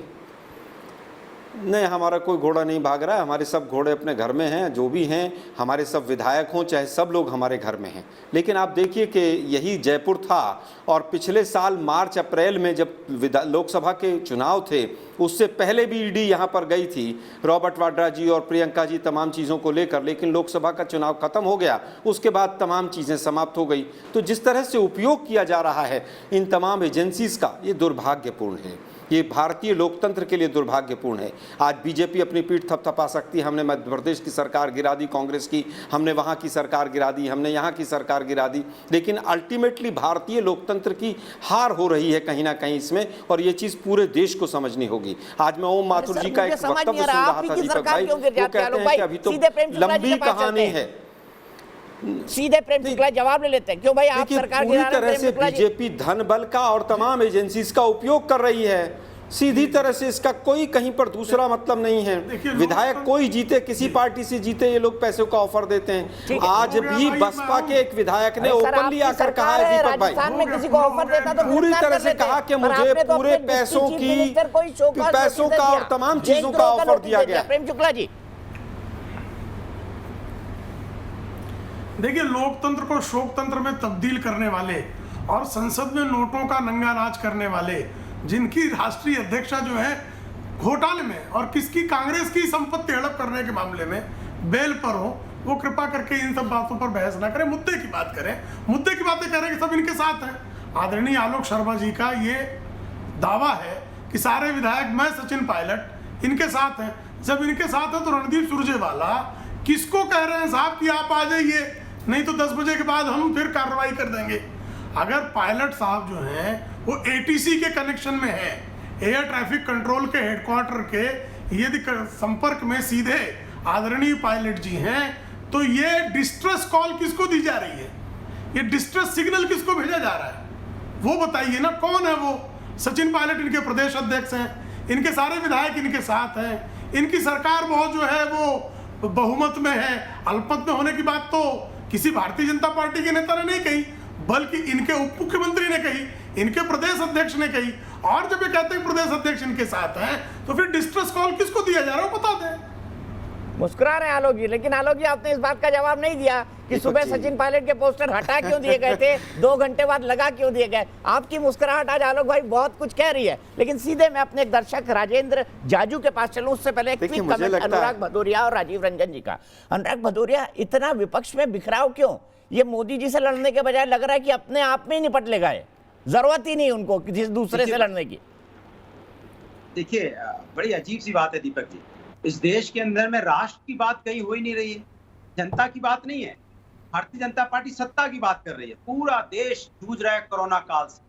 नहीं हमारा कोई घोड़ा नहीं भाग रहा है, हमारे सब घोड़े अपने घर में हैं, जो भी हैं हमारे सब विधायक हों चाहे सब लोग हमारे घर में हैं। लेकिन आप देखिए कि यही जयपुर था और पिछले साल मार्च अप्रैल में जब लोकसभा के चुनाव थे उससे पहले भी ईडी यहाँ पर गई थी, रॉबर्ट वाड्रा जी और प्रियंका जी तमाम चीज़ों को लेकर। लेकिन लोकसभा का चुनाव खत्म हो गया, उसके बाद तमाम चीज़ें समाप्त हो गई। तो जिस तरह से उपयोग किया जा रहा है इन तमाम एजेंसीज़ का, ये दुर्भाग्यपूर्ण है, ये भारतीय लोकतंत्र के लिए दुर्भाग्यपूर्ण है। आज बीजेपी अपनी पीठ थपथपा सकती है, हमने मध्य प्रदेश की सरकार गिरा दी कांग्रेस की, हमने वहाँ की सरकार गिरा दी, हमने यहाँ की सरकार गिरा दी, लेकिन अल्टीमेटली भारतीय लोकतंत्र की हार हो रही है कहीं ना कहीं इसमें, और ये चीज़ पूरे देश को समझनी होगी। आज मैं ओम माथुर जी का एक वक्तव्य सुन रहा था दीपक भाई, वो कहते हैं कि अभी तो लंबी कहानी है। सीधे प्रेम शुक्ला जवाब ले लेते हैं, क्यों भाई आप सरकार पूरी तरह से बीजेपी धन बल का और तमाम एजेंसीज का उपयोग कर रही है सीधी तरह से। इसका कोई कहीं पर दूसरा मतलब नहीं है। विधायक कोई जीते, किसी पार्टी से जीते, ये लोग पैसों का ऑफर देते हैं। आज भी बसपा के एक विधायक ने ओपनली आकर कहा है दीपक भाई, किसी को ऑफर देता तो पूरी तरह से कहा कि मुझे पूरे पैसों का और तमाम चीजों का ऑफर दिया गया। प्रेम शुक्ला जी देखिए, लोकतंत्र को शोकतंत्र में तब्दील करने वाले और संसद में नोटों का नंगा नाच करने वाले, जिनकी राष्ट्रीय अध्यक्षा जो है घोटाले में और किसकी कांग्रेस की संपत्ति हड़प करने के मामले में बेल पर हो, वो कृपा करके इन सब बातों पर बहस ना करें, मुद्दे की बात करें। मुद्दे की बातें करें कि सब इनके साथ हैं। आदरणीय आलोक शर्मा जी का ये दावा है कि सारे विधायक, मैं सचिन पायलट, इनके साथ हैं। जब इनके साथ है तो रणदीप सुरजेवाला किसको कह रहे हैं साहब कि आप आ जाइए, नहीं तो 10 बजे के बाद हम फिर कार्रवाई कर देंगे। अगर पायलट साहब जो हैं वो एटीसी के कनेक्शन में है, एयर ट्रैफिक कंट्रोल के हेडक्वार्टर के यदि संपर्क में सीधे आदरणीय पायलट जी हैं, तो ये डिस्ट्रेस कॉल किसको दी जा रही है, ये डिस्ट्रेस सिग्नल किसको भेजा जा रहा है, वो बताइए ना। कौन है वो? सचिन पायलट इनके प्रदेश अध्यक्ष हैं, इनके सारे विधायक इनके साथ हैं, इनकी सरकार बहुत जो है वो बहुमत में है। अल्पमत में होने की बात तो किसी भारतीय जनता पार्टी के नेता ने नहीं कही, बल्कि इनके उप मुख्यमंत्री ने कही, इनके प्रदेश अध्यक्ष ने कही। और जब ये कहते हैं प्रदेश अध्यक्ष इनके साथ हैं, तो फिर डिस्ट्रेस कॉल किसको दिया जा रहा है वो बता दें। मुस्कुरा रहे हैं आलोक जी, लेकिन आलोक जी आपने इस बात का जवाब नहीं दिया कि सुबह सचिन पायलट के पोस्टर हटा क्यों दिए गए थे, 2 घंटे बाद लगा क्यों दिए गए। आपकी मुस्कुराहट आज आलोक भाई बहुत कुछ कह रही है। लेकिन सीधे मैं अपने एक दर्शक राजेंद्र जाजू के पास चलूं, उससे पहले एक क्विक कमेंट अनुराग भदौरिया और राजीव रंजन जी का। अनुराग भदौरिया, इतना विपक्ष में बिखराव क्यों? ये मोदी जी से लड़ने के बजाय लग रहा है कि अपने आप में ही निपट ले गए, जरूरत ही नहीं उनको किसी दूसरे से लड़ने की। देखिए, बड़ी अजीब सी बात है दीपक जी, इस देश के अंदर में राष्ट्र की बात कहीं हो ही नहीं रही है, जनता की बात नहीं है। भारतीय जनता पार्टी सत्ता की बात कर रही है। पूरा देश जूझ रहा है कोरोना काल से,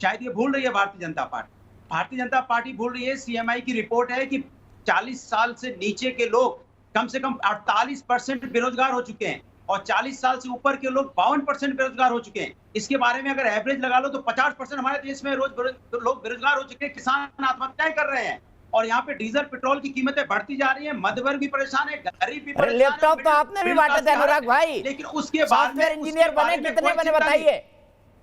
शायद ये भूल रही है भारतीय जनता पार्टी। भारतीय जनता पार्टी भूल रही है, सीएमआई की रिपोर्ट है कि 40 साल से नीचे के लोग कम से कम 48% बेरोजगार हो चुके हैं और 40 साल से ऊपर के लोग 52% बेरोजगार हो चुके हैं। इसके बारे में अगर एवरेज लगा लो तो 50% हमारे देश में लोग बेरोजगार हो चुके हैं, किसान आत्महत्याएं कर रहे हैं और यहाँ पे डीजल पेट्रोल की कीमतें बढ़ती जा रही है, मध्यवर्ग भी परेशान है, गरीब भी परेशान है। लैपटॉप तो आपने भी बांटे थे अनुराग भाई, लेकिन उसके बाद में इंजीनियर बने कितने बने बताइए।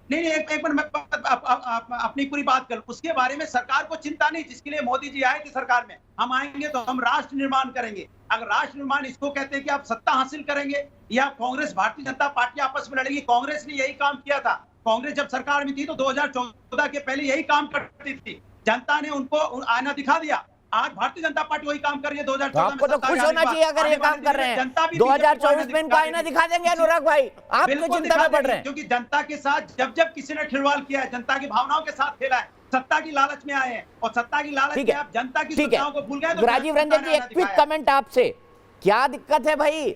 नहीं, एक मिनट अपनी पूरी बात कर। उसके बारे में सरकार को चिंता नहीं, जिसके लिए मोदी जी आए थे सरकार में। हम आएंगे तो हम राष्ट्र निर्माण करेंगे। अगर राष्ट्र निर्माण इसको कहते हैं कि आप सत्ता हासिल करेंगे या कांग्रेस भारतीय जनता पार्टी आपस में लड़ेगी, कांग्रेस ने यही काम किया था। कांग्रेस जब सरकार में थी तो 2014 के पहले यही काम करती थी, जनता ने उनको आईना दिखा दिया। आज भारतीय जनता पार्टी वही काम कर रही है 2014 तो आपको तो खुश होना चाहिए अगर ये काम कर रहे हैं। 2024 में इनको आईना दिखा देंगे अनुराग भाई, आप क्यों चिंता में पड़ रहे हैं? क्योंकि जनता के साथ जब किसी ने खिलवाड़ किया है, जनता की भावनाओं के साथ खेला है, सत्ता की लालच में आए हैं और सत्ता की लालच में आप जनता की सूचनाओं को भूल गए। राजीव रंजन जी, एक क्विक कमेंट आपसे, क्या दिक्कत है भाई?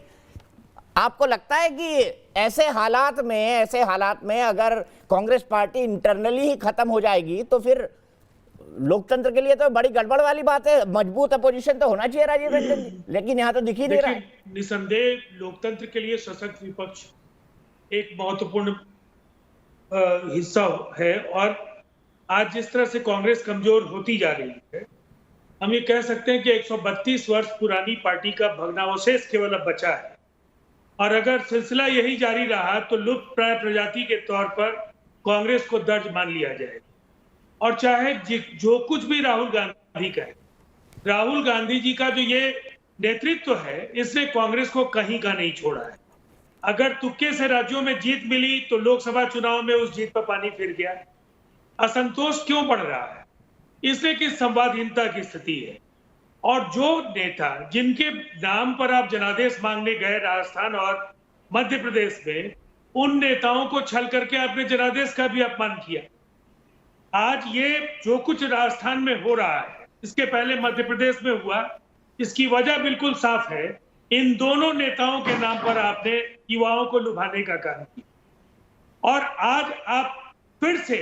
आपको लगता है कि ऐसे हालात में अगर कांग्रेस पार्टी इंटरनली ही खत्म हो जाएगी तो फिर लोकतंत्र के लिए तो बड़ी गड़बड़ वाली बात है? मजबूत अपोजिशन तो होना चाहिए राजीव रंजन जी, लेकिन यहाँ तो दिख ही नहीं रहा है। निसंदेह लोकतंत्र के लिए सशक्त विपक्ष एक महत्वपूर्ण हिस्सा है, और आज जिस तरह से कांग्रेस कमजोर होती जा रही है, हम ये कह सकते हैं कि 132 वर्ष पुरानी पार्टी का भग्नावशेष केवल अब बचा है, और अगर सिलसिला यही जारी रहा तो लुप्त प्राय प्रजाति के तौर पर कांग्रेस को दर्ज मान लिया जाएगा। और चाहे जो कुछ भी राहुल गांधी कहे, राहुल गांधी जी का जो ये नेतृत्व है, इसने कांग्रेस को कहीं का नहीं छोड़ा है। अगर तुक्के से राज्यों में जीत मिली तो लोकसभा चुनाव में उस जीत पर पानी फिर गया। असंतोष क्यों बढ़ रहा है? इसलिए कि संवादहीनता की स्थिति है, और जो नेता जिनके नाम पर आप जनादेश मांगने गए राजस्थान और मध्य प्रदेश में, उन नेताओं को छल करके आपने जनादेश का भी अपमान किया। आज ये जो कुछ राजस्थान में हो रहा है, इसके पहले मध्य प्रदेश में हुआ, इसकी वजह बिल्कुल साफ है। इन दोनों नेताओं के नाम पर आपने युवाओं को लुभाने का काम किया, और आज आप फिर से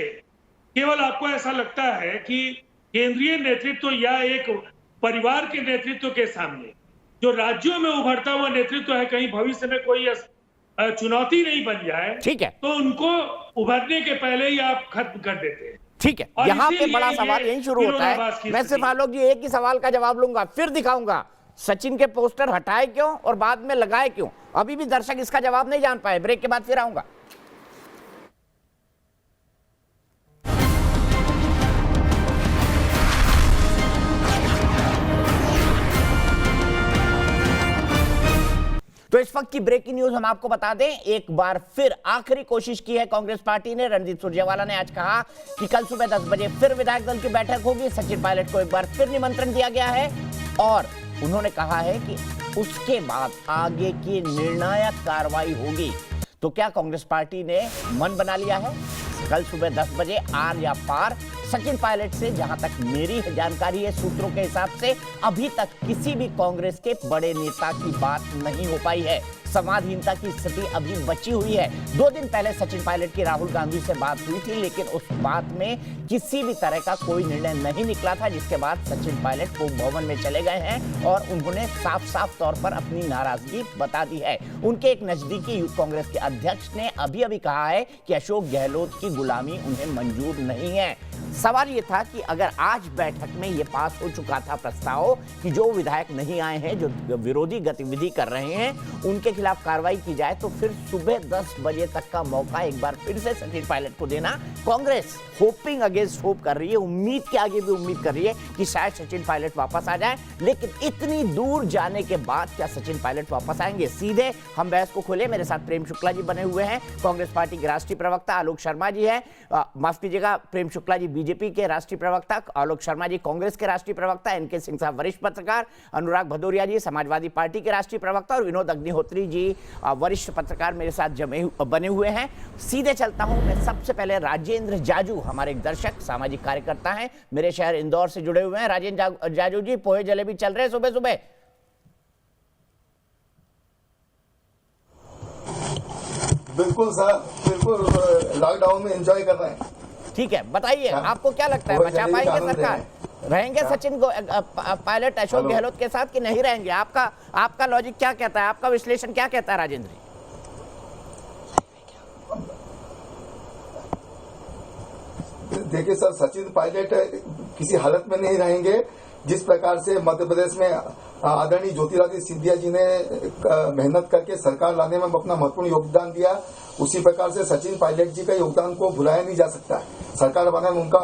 केवल आपको ऐसा लगता है कि केंद्रीय नेतृत्व या एक परिवार के नेतृत्व के सामने जो राज्यों में उभरता हुआ नेतृत्व है, कहीं भविष्य में कोई चुनौती नहीं बन जाए, ठीक है, तो उनको उभरने के पहले ही आप खत्म कर देते हैं। ठीक है, यहाँ पे बड़ा सवाल यही शुरू होता है। मैं सिर्फ आलोक जी एक ही सवाल का जवाब लूंगा, फिर दिखाऊंगा सचिन के पोस्टर हटाए क्यों और बाद में लगाए क्यों। अभी भी दर्शक इसका जवाब नहीं जान पाए। ब्रेक के बाद फिर आऊंगा। तो इस वक्त की ब्रेकिंग न्यूज हम आपको बता दें, एक बार फिर आखिरी कोशिश की है कांग्रेस पार्टी ने। रणदीप सुरजेवाला ने आज कहा कि कल सुबह 10 बजे फिर विधायक दल की बैठक होगी। सचिन पायलट को एक बार फिर निमंत्रण दिया गया है और उन्होंने कहा है कि उसके बाद आगे की निर्णायक कार्रवाई होगी। तो क्या कांग्रेस पार्टी ने मन बना लिया है? कल सुबह 10 बजे आर या पार। सचिन पायलट से जहां तक मेरी जानकारी है, सूत्रों के हिसाब से अभी तक किसी भी कांग्रेस के बड़े नेता की बात नहीं हो पाई है। संवादहीनता की स्थिति अभी बची हुई है। 2 दिन पहले सचिन पायलट की राहुल गांधी से बात हुई थी, लेकिन उस बात में किसी भी तरह का कोई निर्णय नहीं निकला था, जिसके बाद सचिन पायलट को भवन में चले गए हैं और उन्होंने साफ साफ तौर पर अपनी नाराजगी बता दी है। उनके एक नजदीकी यूथ कांग्रेस के अध्यक्ष ने अभी कहा है कि अशोक गहलोत की गुलामी उन्हें मंजूर नहीं है। सवाल ये था कि अगर आज बैठक में ये पास हो चुका था प्रस्ताव कि जो विधायक नहीं आए हैं, जो विरोधी गतिविधि कर रहे हैं, उनके खिलाफ कार्रवाई की जाए, तो फिर सुबह 10 बजे तक का मौका एक बार फिर से सचिन पायलट को देना। कांग्रेस होपिंग अगेंस्ट होप कर रही है, उम्मीद के आगे भी उम्मीद कर रही है कि शायद सचिन पायलट वापस आ जाए। लेकिन इतनी दूर जाने के बाद क्या सचिन पायलट वापस आएंगे? सीधे हम बहस को खोले। मेरे साथ प्रेम शुक्ला जी बने हुए हैं, कांग्रेस पार्टी के राष्ट्रीय प्रवक्ता। आलोक शर्मा जी है, माफ कीजिएगा, प्रेम शुक्ला जी बीजेपी के राष्ट्रीय प्रवक्ता, आलोक शर्मा जी कांग्रेस के राष्ट्रीय प्रवक्ता, एनके सिंह साहब वरिष्ठ पत्रकार, अनुराग भदौरिया जी समाजवादी पार्टी के राष्ट्रीय प्रवक्ता और विनोद अग्निहोत्री जी वरिष्ठ पत्रकार मेरे साथ बने हुए हैं। सीधे चलता हूं मैं सबसे पहले राजेंद्र जाजू, हमारे एक दर्शक सामाजिक कार्यकर्ता हैं, मेरे शहर इंदौर से जुड़े हुए हैं। राजेंद्र जाजू जी, पोहे जलेबी चल रहे सुबह सुबह? बिल्कुल सर, बिल्कुल लॉकडाउन में एंजॉय कर रहे हैं। ठीक है, बताइए आपको क्या लगता है, बचा पाएंगे सरकार? रहेंगे सचिन पायलट अशोक गहलोत के साथ कि नहीं रहेंगे? आपका लॉजिक क्या कहता है, आपका विश्लेषण क्या कहता है राजेंद्र? देखिए सर, सचिन पायलट किसी हालत में नहीं रहेंगे। जिस प्रकार से मध्य प्रदेश में आदरणीय ज्योतिरादित्य सिंधिया जी ने मेहनत करके सरकार लाने में अपना महत्वपूर्ण योगदान दिया, उसी प्रकार से सचिन पायलट जी का योगदान को भुलाया नहीं जा सकता है। सरकार बनाने में उनका,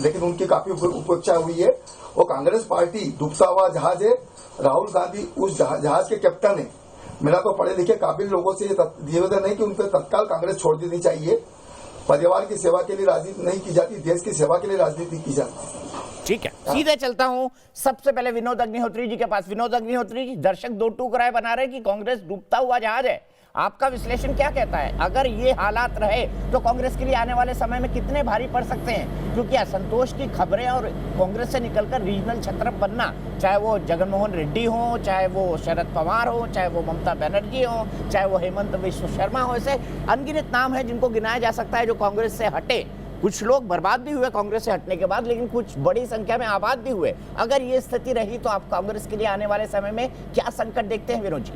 लेकिन उनकी काफी उपेक्षा हुई है। वो कांग्रेस पार्टी डूबता हुआ जहाज है। राहुल गांधी उस जहाज के कैप्टन है। मेरा तो पढ़े लिखे काबिल लोगों से निवेदन है कि उन पर तत्काल कांग्रेस छोड़ देनी चाहिए। परिवार की सेवा के लिए राजनीति नहीं की जाती, देश की सेवा के लिए राजनीति की जाती है। ठीक है। सीधे चलता हूं सबसे पहले विनोद अग्निहोत्री जी के पास। विनोद अग्निहोत्री जी, दर्शक दो टूक राय बना रहे कि कांग्रेस डूबता हुआ जहाज है, आपका विश्लेषण क्या कहता है? अगर ये हालात रहे तो कांग्रेस के लिए आने वाले समय में कितने भारी पड़ सकते हैं? क्योंकि असंतोष की खबरें और कांग्रेस से निकलकर रीजनल छत्रप बनना, चाहे वो जगनमोहन रेड्डी हो, चाहे वो शरद पवार हो, चाहे वो ममता बनर्जी हो, चाहे वो हेमंत विश्व शर्मा हो, ऐसे अनगिनत नाम है जिनको गिनाया जा सकता है जो कांग्रेस से हटे। कुछ लोग बर्बाद भी हुए कांग्रेस से हटने के बाद, लेकिन कुछ बड़ी संख्या में आबाद भी हुए। अगर ये स्थिति रही तो आप कांग्रेस के लिए आने वाले समय में क्या संकट देखते हैं विनोद जी?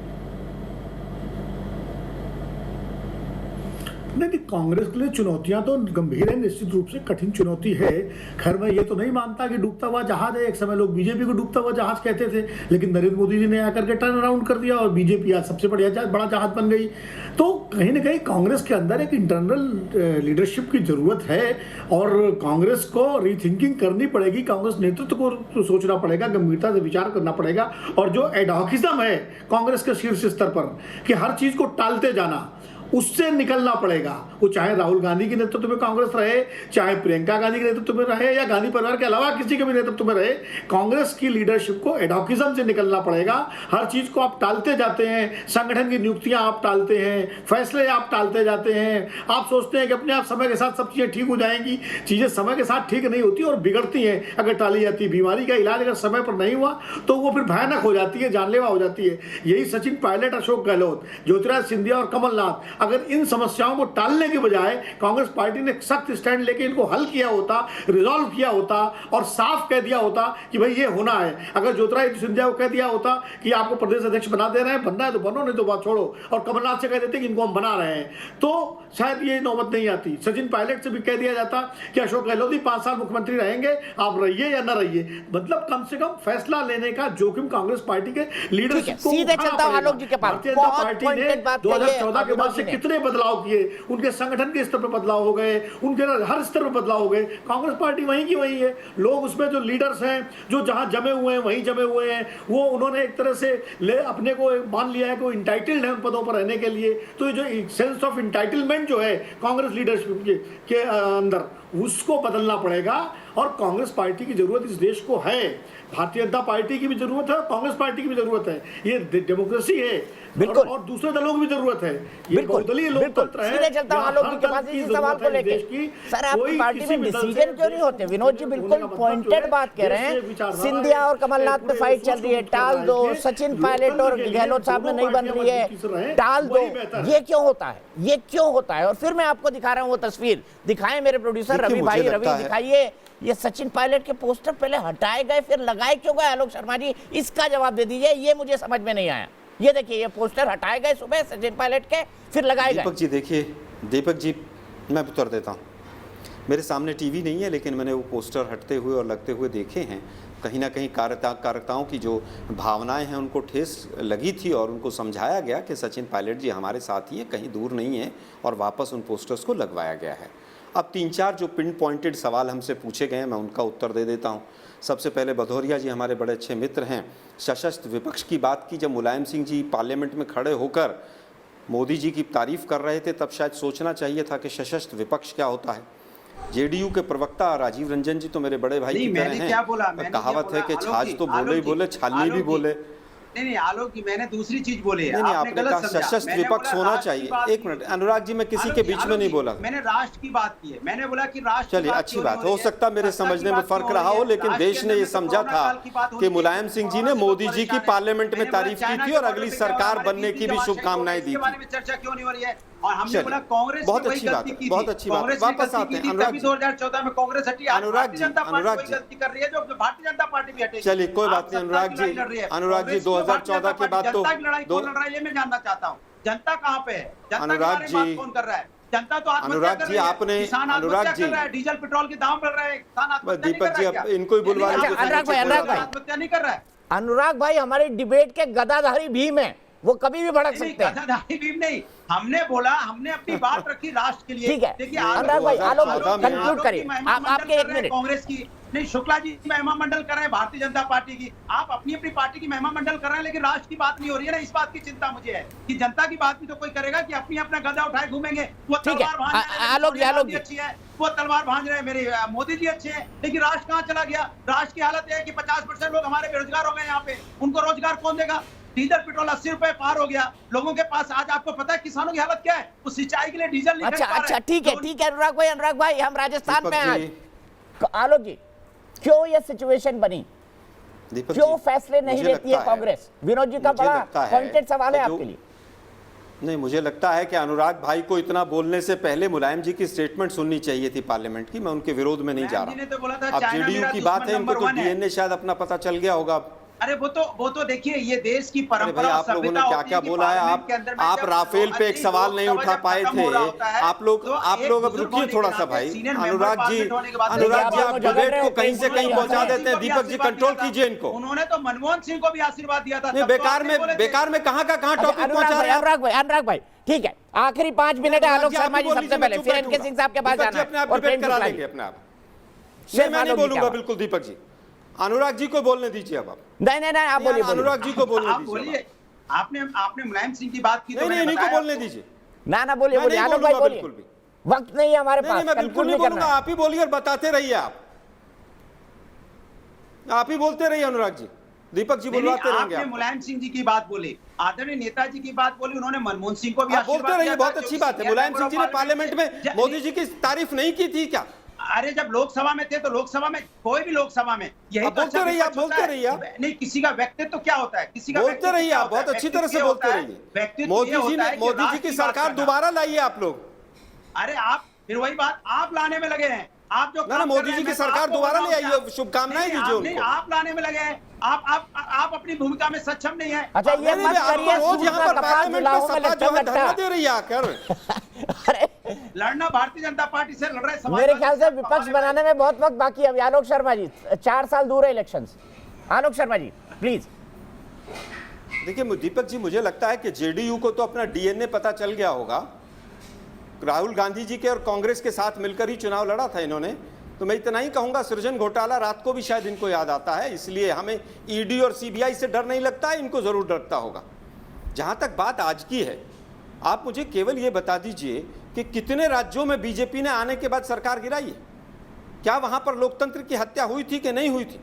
नहीं, कांग्रेस के लिए चुनौतियां तो गंभीर है, निश्चित रूप से कठिन चुनौती है। खैर मैं ये तो नहीं मानता कि डूबता हुआ जहाज है। एक समय लोग बीजेपी को डूबता हुआ जहाज कहते थे, लेकिन नरेंद्र मोदी जी ने आकर के टर्न अराउंड कर दिया और बीजेपी आज सबसे बड़ा जहाज बन गई। तो कहीं ना कहीं कांग्रेस के अंदर एक इंटरनल लीडरशिप की जरूरत है और कांग्रेस को रीथिंकिंग करनी पड़ेगी। कांग्रेस नेतृत्व को सोचना पड़ेगा, गंभीरता से विचार करना पड़ेगा। और जो एडहॉकिज्म है कांग्रेस के शीर्ष स्तर पर कि हर चीज को टालते जाना, उससे निकलना पड़ेगा। वो चाहे राहुल गांधी के नेतृत्व में कांग्रेस रहे, चाहे प्रियंका गांधी के नेतृत्व में रहे, या गांधी परिवार के अलावा किसी के भी नेतृत्व में रहे, कांग्रेस की लीडरशिप को एडहॉकिज्म से निकलना पड़ेगा। हर चीज को आप टालते जाते हैं, संगठन की नियुक्तियां आप टालते हैं, फैसले आप टालते जाते हैं। आप सोचते हैं कि अपने आप समय के साथ सब चीजें ठीक हो जाएंगी। चीजें समय के साथ ठीक नहीं होती और बिगड़ती हैं अगर टाली जाती है। बीमारी का इलाज अगर समय पर नहीं हुआ तो वो फिर भयानक हो जाती है, जानलेवा हो जाती है। यही सचिन पायलट, अशोक गहलोत, ज्योतिरादित्य सिंधिया और कमलनाथ अगर इन समस्याओं को टालने के बजाय कांग्रेस पार्टी ने सख्त स्टैंड लेके इनको हल किया होता, रिजॉल्व किया होता और साफ कह दिया होता कि भाई ये होना है। अगर ज्योतिरादित्य सिंधिया को कह दिया होता कि आपको प्रदेश अध्यक्ष बना दे रहे हैं, बनना है तो बनो, नहीं तो बात छोड़ो, और कमलनाथ से कह देते कि इनको हम बना रहे हैं, तो शायद ये नौबत नहीं आती। सचिन पायलट से भी कह दिया जाता कि अशोक गहलोत 5 साल मुख्यमंत्री रहेंगे, आप रहिए या न रहिए। मतलब कम से कम फैसला लेने का जोखिम कांग्रेस पार्टी के लीडरशिप को सीधे चलता हूं आलोक जी के पास। भारतीय जनता पार्टी ने 2014 के बाद से कितने बदलाव किए, उनके संगठन के स्तर पर बदलाव हो गए, उनके हर स्तर पर बदलाव हो गए। कांग्रेस पार्टी वहीं की वहीं है। लोग उसमें जो लीडर्स हैं, जो जहां जमे हुए हैं वहीं जमे हुए हैं, वो उन्होंने एक तरह से अपने को मान लिया है कि वो इंटाइटल्ड है उन पदों पर रहने के लिए। तो ये जो सेंस ऑफ इंटाइटलमेंट जो है कांग्रेस लीडरशिप के अंदर, उसको बदलना पड़ेगा। और कांग्रेस पार्टी की जरूरत इस देश को है, भारतीय जनता पार्टी की भी जरूरत है, कांग्रेस पार्टी की भी जरूरत है। ये डेमोक्रेसी है, बिल्कुल, और दूसरे दलों की भी जरूरत है। ये बहुदलीय लोकतंत्र है। सीधे चलता हूं आलोक जी के पास इसी सवाल को लेके। सर, आपकी पार्टी में डिसीजन क्यों नहीं होते? विनोद जी बिल्कुल पॉइंटेड बात कह रहे हैं। सिंधिया और कमलनाथ में फाइट चल रही है, टाल दो। सचिन पायलट और गहलोत साहब में नहीं बन रही है, टाल दो। ये क्यों होता है? ये क्यों होता है? और फिर मैं आपको दिखा रहा हूं वो तस्वीर, दिखाएं मेरे प्रोड्यूसर रवि भाई। रवि दिखाइए, ये सचिन पायलट के पोस्टर पहले हटाए गए फिर लगाए क्यों गए? आलोक शर्मा जी इसका जवाब दे दीजिए, ये मुझे समझ में नहीं आया। ये देखिए, ये पोस्टर हटाए गए सुबह सचिन पायलट के, फिर लगाए गए। दीपक जी देखिए, दीपक जी मैं उत्तर देता हूँ। मेरे सामने टीवी नहीं है, लेकिन मैंने वो पोस्टर हटते हुए और लगते हुए देखे हैं। कहीं ना कहीं कार्यकर्ताओं की जो भावनाएं हैं उनको ठेस लगी थी और उनको समझाया गया कि सचिन पायलट जी हमारे साथ ही है, कहीं दूर नहीं है, और वापस उन पोस्टर्स को लगवाया गया है। अब 3-4 जो पिन पॉइंटेड सवाल हमसे पूछे गए हैं, मैं उनका उत्तर दे देता हूं। सबसे पहले भदौरिया जी हमारे बड़े अच्छे मित्र हैं, सशक्त विपक्ष की बात की। जब मुलायम सिंह जी पार्लियामेंट में खड़े होकर मोदी जी की तारीफ कर रहे थे, तब शायद सोचना चाहिए था कि सशक्त विपक्ष क्या होता है। जेडीयू के प्रवक्ता राजीव रंजन जी तो मेरे बड़े भाई की तरह हैं। कहावत है कि छाछ तो बोले ही बोले, छालनी भी बोले। नहीं आलोक जी, मैंने दूसरी चीज बोली है। नहीं, आपने कहा सशक्त विपक्ष होना चाहिए। एक मिनट अनुराग जी, मैं किसी के बीच में नहीं बोला, मैंने राष्ट्र की बात की है। मैंने बोला कि राष्ट्र। चलिए, अच्छी बात, हो सकता मेरे समझने में फर्क रहा हो, लेकिन देश ने ये समझा था कि मुलायम सिंह जी ने मोदी जी की पार्लियामेंट में तारीफ की थी और अगली सरकार बनने की भी शुभकामनाएं दी थी। चर्चा क्यों नहीं हो रही है? और हमने बोला कांग्रेस बहुत अच्छी बात है, बहुत अच्छी बात। वापस आते हैं अनुराग, 2014 में कांग्रेस हटी, अनुराग जी, अनुराग जी गलती कर रही है जो भारतीय जनता पार्टी भी हटेगी। चलिए कोई बात नहीं अनुराग जी, अनुराग जी 2014 के बाद तो लड़ाई कौन लड़ रहा है ये मैं जानना चाहता हूँ। जनता कहाँ पे है? अनुराग जी कौन कर रहा है? जनता तो अनुराग जी आपने, अनुराग जी डीजल पेट्रोल के दाम बढ़ रहे हैं, किसान आत्महत्या दीपक जी अब इनको ही बुलवा लीजिए। आत्महत्या नहीं कर रहा है। अनुराग भाई हमारे डिबेट के गदाधारी भीम है, वो कभी भी भड़क सकते हैं। गद्दारी भी नहीं, हमने बोला, हमने अपनी बात रखी राष्ट्र के लिए। ठीक है, देखिए अनुराग भाई आलोक कंक्लूड करिए, आप आपके 1 मिनट। कांग्रेस की नहीं, शुक्ला जी महिमा मंडल कर रहे हैं भारतीय जनता पार्टी की, आप अपनी अपनी पार्टी की महिमा मंडल कर रहे हैं, लेकिन राष्ट्र की बात नहीं हो रही है ना। इस बात की चिंता मुझे है कि जनता की बात भी तो कोई करेगा कि अपनी अपना गदा उठाए घूमेंगे। वो तलवार भांज रहे हैं, अच्छी है, वो तलवार भांज रहे हैं, मेरे मोदी जी अच्छे हैं, लेकिन राष्ट्र कहाँ चला गया? राष्ट्र की हालत है कि 50% लोग हमारे बेरोजगार हो गए यहाँ पे, उनको रोजगार कौन देगा? डीजल पेट्रोल 80 रुपए पार हो गया लोगों के पास। आज आपको पता है किसानों की हालत क्या है? वो सिंचाई के लिए डीजल नहीं खरीद पा रहे। अच्छा, ठीक है अनुराग भाई हम राजस्थान में आज आलोक जी, क्यों ये सिचुएशन बनी, क्यों फैसले नहीं लेती है कांग्रेस? विनोद जी का बड़ा पॉइंटेड सवाल है आपके लिए। नहीं, मुझे लगता है कि अनुराग भाई को इतना बोलने से पहले मुलायम जी की स्टेटमेंट सुननी चाहिए थी पार्लियामेंट की। मैं उनके विरोध में नहीं जा रहा। अब जेडीयू की बात है, इनको तो डीएनए शायद अपना पता चल गया होगा। अरे वो तो देखिए, ये देश की परंपरा, आप लोगों ने क्या क्या बोला है। आप राफेल पे एक सवाल नहीं उठा पाए थे। आप लोग अब रुकिए थोड़ा सा भाई। अनुराग जी आप डिबेट को कहीं से कहीं पहुंचा देते हैं। दीपक जी कंट्रोल कीजिए इनको। उन्होंने तो मनमोहन सिंह को भी आशीर्वाद दिया था। बेकार में कहाँ टॉपिक पहुंचा रहे हैं अनुराग भाई ठीक है, आखिरी 5 मिनट है। आलोक शर्मा जी सबसे पहले, फिर एनके सिंह साहब के पास जाना है और डिबेट करा लेंगे अपने आप। मैं नहीं बोलूंगा बिल्कुल दीपक जी, अनुराग जी को बोलने दीजिए। अब नहीं आप बोलिए, अनुराग जी को बोलने दीजिए। आपने मुलायम सिंह की बात की तो नहीं को बोलने दीजिए। ना बोलिए आलोक भाई बोलिए, वक्त नहीं है हमारे पास। मैं बिल्कुल नहीं बोलूंगा, आप ही बोलिए और बताते रहिए। आप ही बोलते रहिए अनुराग जी, दीपक जी बुलवाते रहेंगे। आपने मुलायम सिंह जी की बात बोली, आदरणीय नेताजी की बात बोली, उन्होंने मनमोहन सिंह को भी बोलते रहिए, बहुत अच्छी बात है। मुलायम सिंह जी ने पार्लियामेंट में मोदी जी की तारीफ नहीं की थी क्या? अरे जब लोकसभा में थे तो लोकसभा में, कोई भी लोकसभा में यही बोलते रहिए, आप बोलते रहिए। नहीं, किसी का व्यक्तित्व क्या होता है, किसी का बोलते रहिए, आप बहुत अच्छी तरह से बोलते रहिए। मोदी जी की सरकार दोबारा लाइए आप लोग। अरे आप फिर वही बात आप लाने में लगे हैं। आप जो मोदी जी की सरकार दोबारा ले आइए, शुभकामनाएं दीजिए उनको। आप लाने में लगे हैं, आप अपनी भूमिका में सक्षम नहीं है। अच्छा, ये मत करिए, रोज यहाँ पर पार्लियामेंट में सपा जो है धरना दे रही है आकर। अरे लड़ना भारतीय जनता पार्टी से लड़ रहे हैं। मेरे ख्याल से विपक्ष बनाने में बहुत वक्त बाकी है। आलोक शर्मा जी, 4 साल दूर है इलेक्शंस। आलोक शर्मा जी प्लीज। देखिए दीपक जी, मुझे लगता है कि जेडीयू को तो अपना डीएनए पता चल गया होगा। राहुल गांधी जी के और कांग्रेस के साथ मिलकर ही चुनाव लड़ा था इन्होंने। तो मैं इतना ही कहूंगा, सृजन घोटाला रात को भी शायद इनको याद आता है, इसलिए हमें ईडी और सीबीआई से डर नहीं लगता है, इनको जरूर डरता होगा। जहां तक बात आज की है, आप मुझे केवल ये बता दीजिए कि कितने राज्यों में बीजेपी ने आने के बाद सरकार गिराई है? क्या वहां पर लोकतंत्र की हत्या हुई थी कि नहीं हुई थी?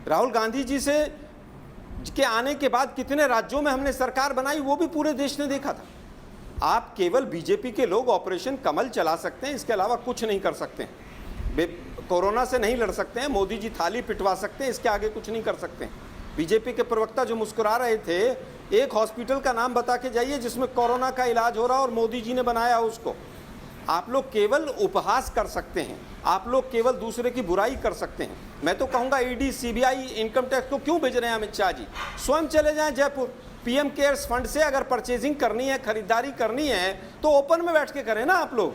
राहुल गांधी जी से के आने के बाद कितने राज्यों में हमने सरकार बनाई, वो भी पूरे देश ने देखा था। आप केवल बीजेपी के लोग ऑपरेशन कमल चला सकते हैं, इसके अलावा कुछ नहीं कर सकते हैं। कोरोना से नहीं लड़ सकते हैं, मोदी जी थाली पिटवा सकते हैं, इसके आगे कुछ नहीं कर सकते हैं। बीजेपी के प्रवक्ता जो मुस्कुरा रहे थे, एक हॉस्पिटल का नाम बता के जाइए जिसमें कोरोना का इलाज हो रहा और मोदी जी ने बनाया उसको। आप लोग केवल उपहास कर सकते हैं, आप लोग केवल दूसरे की बुराई कर सकते हैं। मैं तो कहूँगा ईडी, सीबीआई, इनकम टैक्स को क्यों भेज रहे हैं अमित शाह जी? स्वयं चले जाएं जयपुर, पीएम केयर्स फंड से अगर परचेजिंग करनी है, खरीदारी करनी है तो ओपन में बैठ के करें ना आप लोग।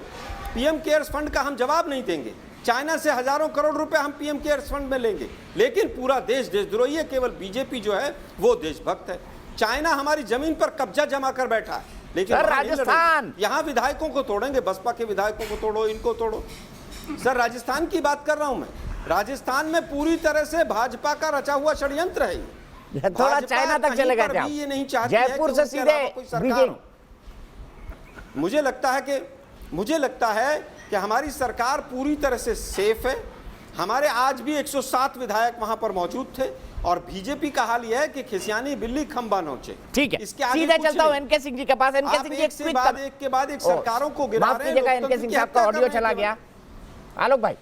पीएम केयर्स फंड का हम जवाब नहीं देंगे। चाइना से हजारों करोड़ रुपए हम पीएम केयर्स फंड में लेंगे, लेकिन पूरा देश देशद्रोही है। केवल बीजेपी जो है वो देशभक्त है। चाइना हमारी जमीन पर कब्जा जमा कर बैठा है, लेकिन राजस्थान, यहाँ विधायकों को तोड़ेंगे, बसपा के विधायकों को तोड़ो, इनको तोड़ो। सर राजस्थान की बात कर रहा हूं मैं। राजस्थान में पूरी तरह से भाजपा का रचा हुआ षड्यंत्र है। थोड़ा चाइना तक चले गए थे, ये नहीं चाहते जयपुर से सीधे बीजिंग। मुझे लगता है कि हमारी सरकार पूरी तरह से सेफ है। हमारे आज भी 107 विधायक वहां पर मौजूद थे और बीजेपी का हाल यह है कि खिसियानी बिल्ली खंबा नोचे। ठीक है, सीधे चलता हूं एनके सिंह जी के पास। एनके सिंह जी एक के बाद एक सरकारों को गिरा रहे हैं। एनके सिंह साहब का ऑडियो चला गया। आलोक भाई,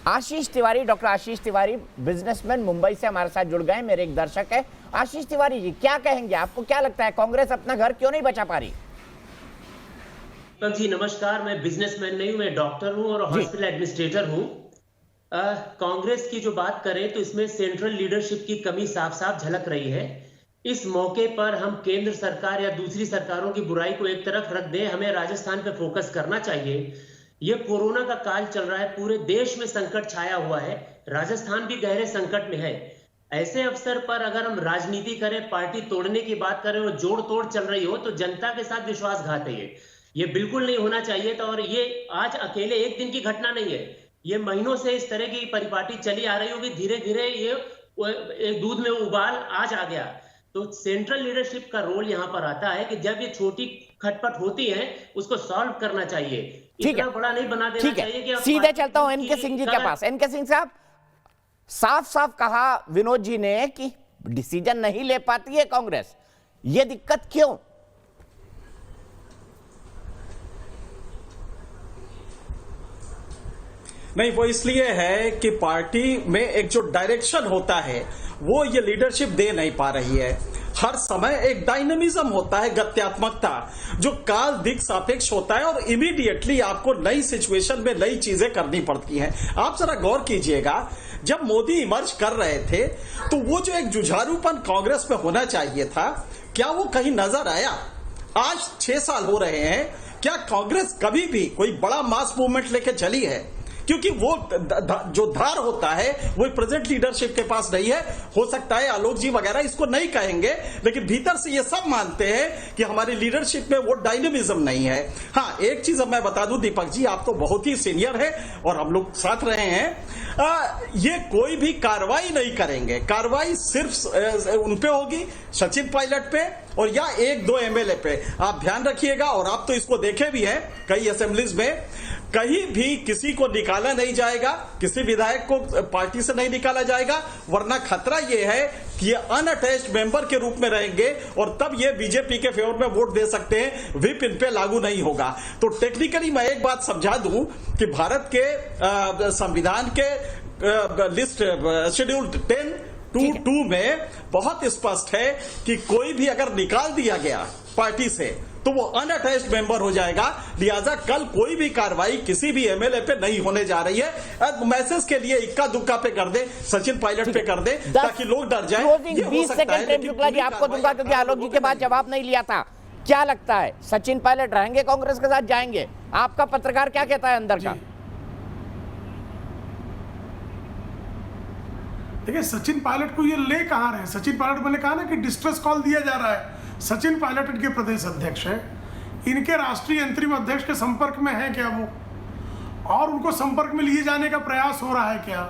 आशीष तिवारी, डॉक्टर आशीष तिवारी बिजनेसमैन मुंबई से हमारे साथ जुड़ गए, मेरे एक दर्शक है। आशीष तिवारी जी क्या कहेंगे, आपको क्या लगता है कांग्रेस अपना घर क्यों नहीं बचा पा रही? जी नमस्कार, मैं बिजनेसमैन नहीं हूं, मैं डॉक्टर हूं और हॉस्पिटल एडमिनिस्ट्रेटर हूं। कांग्रेस की जो बात करें तो इसमें सेंट्रल लीडरशिप की कमी साफ साफ झलक रही है। इस मौके पर हम केंद्र सरकार या दूसरी सरकारों की बुराई को एक तरफ रख दें, हमें राजस्थान पे फोकस करना चाहिए। ये कोरोना का काल चल रहा है, पूरे देश में संकट छाया हुआ है, राजस्थान भी गहरे संकट में है। ऐसे अवसर पर अगर हम राजनीति करें, पार्टी तोड़ने की बात करें और जोड़ तोड़ चल रही हो, तो जनता के साथ विश्वासघात है ये बिल्कुल नहीं होना चाहिए था। और ये आज अकेले एक दिन की घटना नहीं है, ये महीनों से इस तरह की परिपाटी चली आ रही होगी। धीरे धीरे ये एक दूध में उबाल आज आ गया। तो सेंट्रल लीडरशिप का रोल यहाँ पर आता है कि जब ये छोटी खटपट होती है उसको सॉल्व करना चाहिए, इतना बड़ा नहीं बना देना चाहिए कि सीधे चलता हूं एनके सिंह जी के पास। एनके सिंह साहब, साफ साफ कहा विनोद जी ने कि डिसीजन नहीं ले पाती है कांग्रेस, ये दिक्कत क्यों? नहीं, वो इसलिए है कि पार्टी में एक जो डायरेक्शन होता है वो ये लीडरशिप दे नहीं पा रही है। हर समय एक डायनामिज्म होता है, गत्यात्मकता, जो काल दिक सापेक्ष होता है और इमीडिएटली आपको नई सिचुएशन में नई चीजें करनी पड़ती हैं। आप जरा गौर कीजिएगा, जब मोदी इमर्ज कर रहे थे तो वो जो एक जुझारूपन कांग्रेस में होना चाहिए था, क्या वो कहीं नजर आया? आज 6 साल हो रहे हैं, क्या कांग्रेस कभी भी कोई बड़ा मास मूवमेंट लेके चली है? क्योंकि वो जो धार होता है वो प्रेजेंट लीडरशिप के पास नहीं है। हो सकता है आलोक जी वगैरह इसको नहीं कहेंगे, लेकिन भीतर से ये सब मानते हैं कि हमारी लीडरशिप में वो डायनेमिज्म नहीं है। हाँ, एक चीज अब मैं बता दूं दीपक जी, आप तो बहुत ही सीनियर है और हम लोग साथ रहे हैं, ये कोई भी कार्रवाई नहीं करेंगे। कार्रवाई सिर्फ उनपे होगी, सचिन पायलट पे और या 1-2 एमएलए पे। आप ध्यान रखिएगा, और आप तो इसको देखे भी हैं कई असेंबलीज में, कहीं भी किसी को निकाला नहीं जाएगा, किसी विधायक को पार्टी से नहीं निकाला जाएगा, वरना खतरा यह है कि ये अनअटैच्ड मेंबर के रूप में रहेंगे और तब ये बीजेपी के फेवर में वोट दे सकते हैं, व्हिप इन पे लागू नहीं होगा। तो टेक्निकली मैं एक बात समझा दूं कि भारत के संविधान के लिस्ट शेड्यूल 10(2)(2) में बहुत स्पष्ट है कि कोई भी अगर निकाल दिया गया पार्टी से तो वो अनअटैच्ड मेंबर हो जाएगा। लिहाजा कल कोई भी कार्रवाई किसी भी एमएलए पे नहीं होने जा रही है। मैसेज के लिए इक्का दुक्का पे कर दे, सचिन पायलट पे कर दे, ताकि लोग डर जाए। 20 सेकंड प्रेम शुक्ला जी आपको दूंगा, क्योंकि आलोक जी के बाद जवाब नहीं लिया था। क्या लगता है, सचिन पायलट रहेंगे कांग्रेस के साथ, जाएंगे? आपका पत्रकार क्या कहता है अंदर का? देखिए, सचिन पायलट को ये ले कहां रहे? सचिन पायलट, मैंने कहा ना कि डिस्ट्रेस कॉल दिया जा रहा है। सचिन पायलट इनके प्रदेश अध्यक्ष हैं, इनके राष्ट्रीय अंतरिम अध्यक्ष के संपर्क में है क्या वो, और उनको संपर्क में लिए जाने का प्रयास हो रहा है क्या?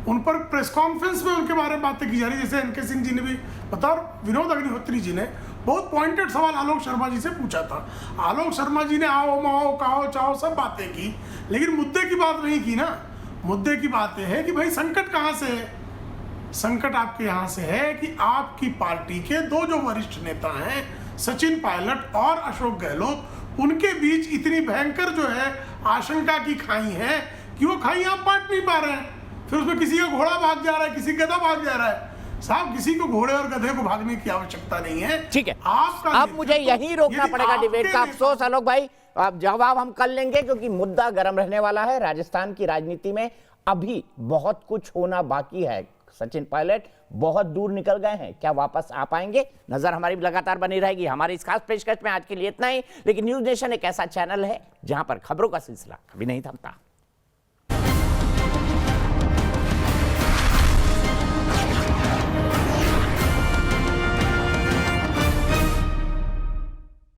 उन पर प्रेस कॉन्फ्रेंस में उनके बारे में बातें की जा रही है, जैसे एनके सिंह जी ने भी बता, विनोद अग्निहोत्री जी ने बहुत पॉइंटेड सवाल आलोक शर्मा जी से पूछा था। आलोक शर्मा जी ने आओ माओ काओ चाओ सब बातें की, लेकिन मुद्दे की बात नहीं की ना। मुद्दे की बात यह है कि भाई संकट कहां से है? संकट आपके यहां से है कि आपकी पार्टी के 2 जो वरिष्ठ नेता हैं, सचिन पायलट और अशोक गहलोत, उनके बीच इतनी भयंकर जो है आशंका की खाई है कि वो खाई आप बांट नहीं पा रहे हैं। फिर उसमें किसी का घोड़ा भाग जा रहा है, किसी गधा भाग जा रहा है। साहब, किसी को घोड़े और गधे को भागने की आवश्यकता नहीं है। ठीक है, अब मुझे यही रोकना पड़ेगा डिबेट का। अफसोस आलोक भाई, अब जवाब हम कर लेंगे क्योंकि मुद्दा गर्म रहने वाला है। राजस्थान की राजनीति में अभी बहुत कुछ होना बाकी है। सचिन पायलट बहुत दूर निकल गए हैं, क्या वापस आ पाएंगे? नजर हमारी लगातार बनी रहेगी। हमारी इस खास पेशकश में आज के लिए इतना ही, लेकिन न्यूज नेशन एक ऐसा चैनल है जहां पर खबरों का सिलसिला कभी नहीं थमता।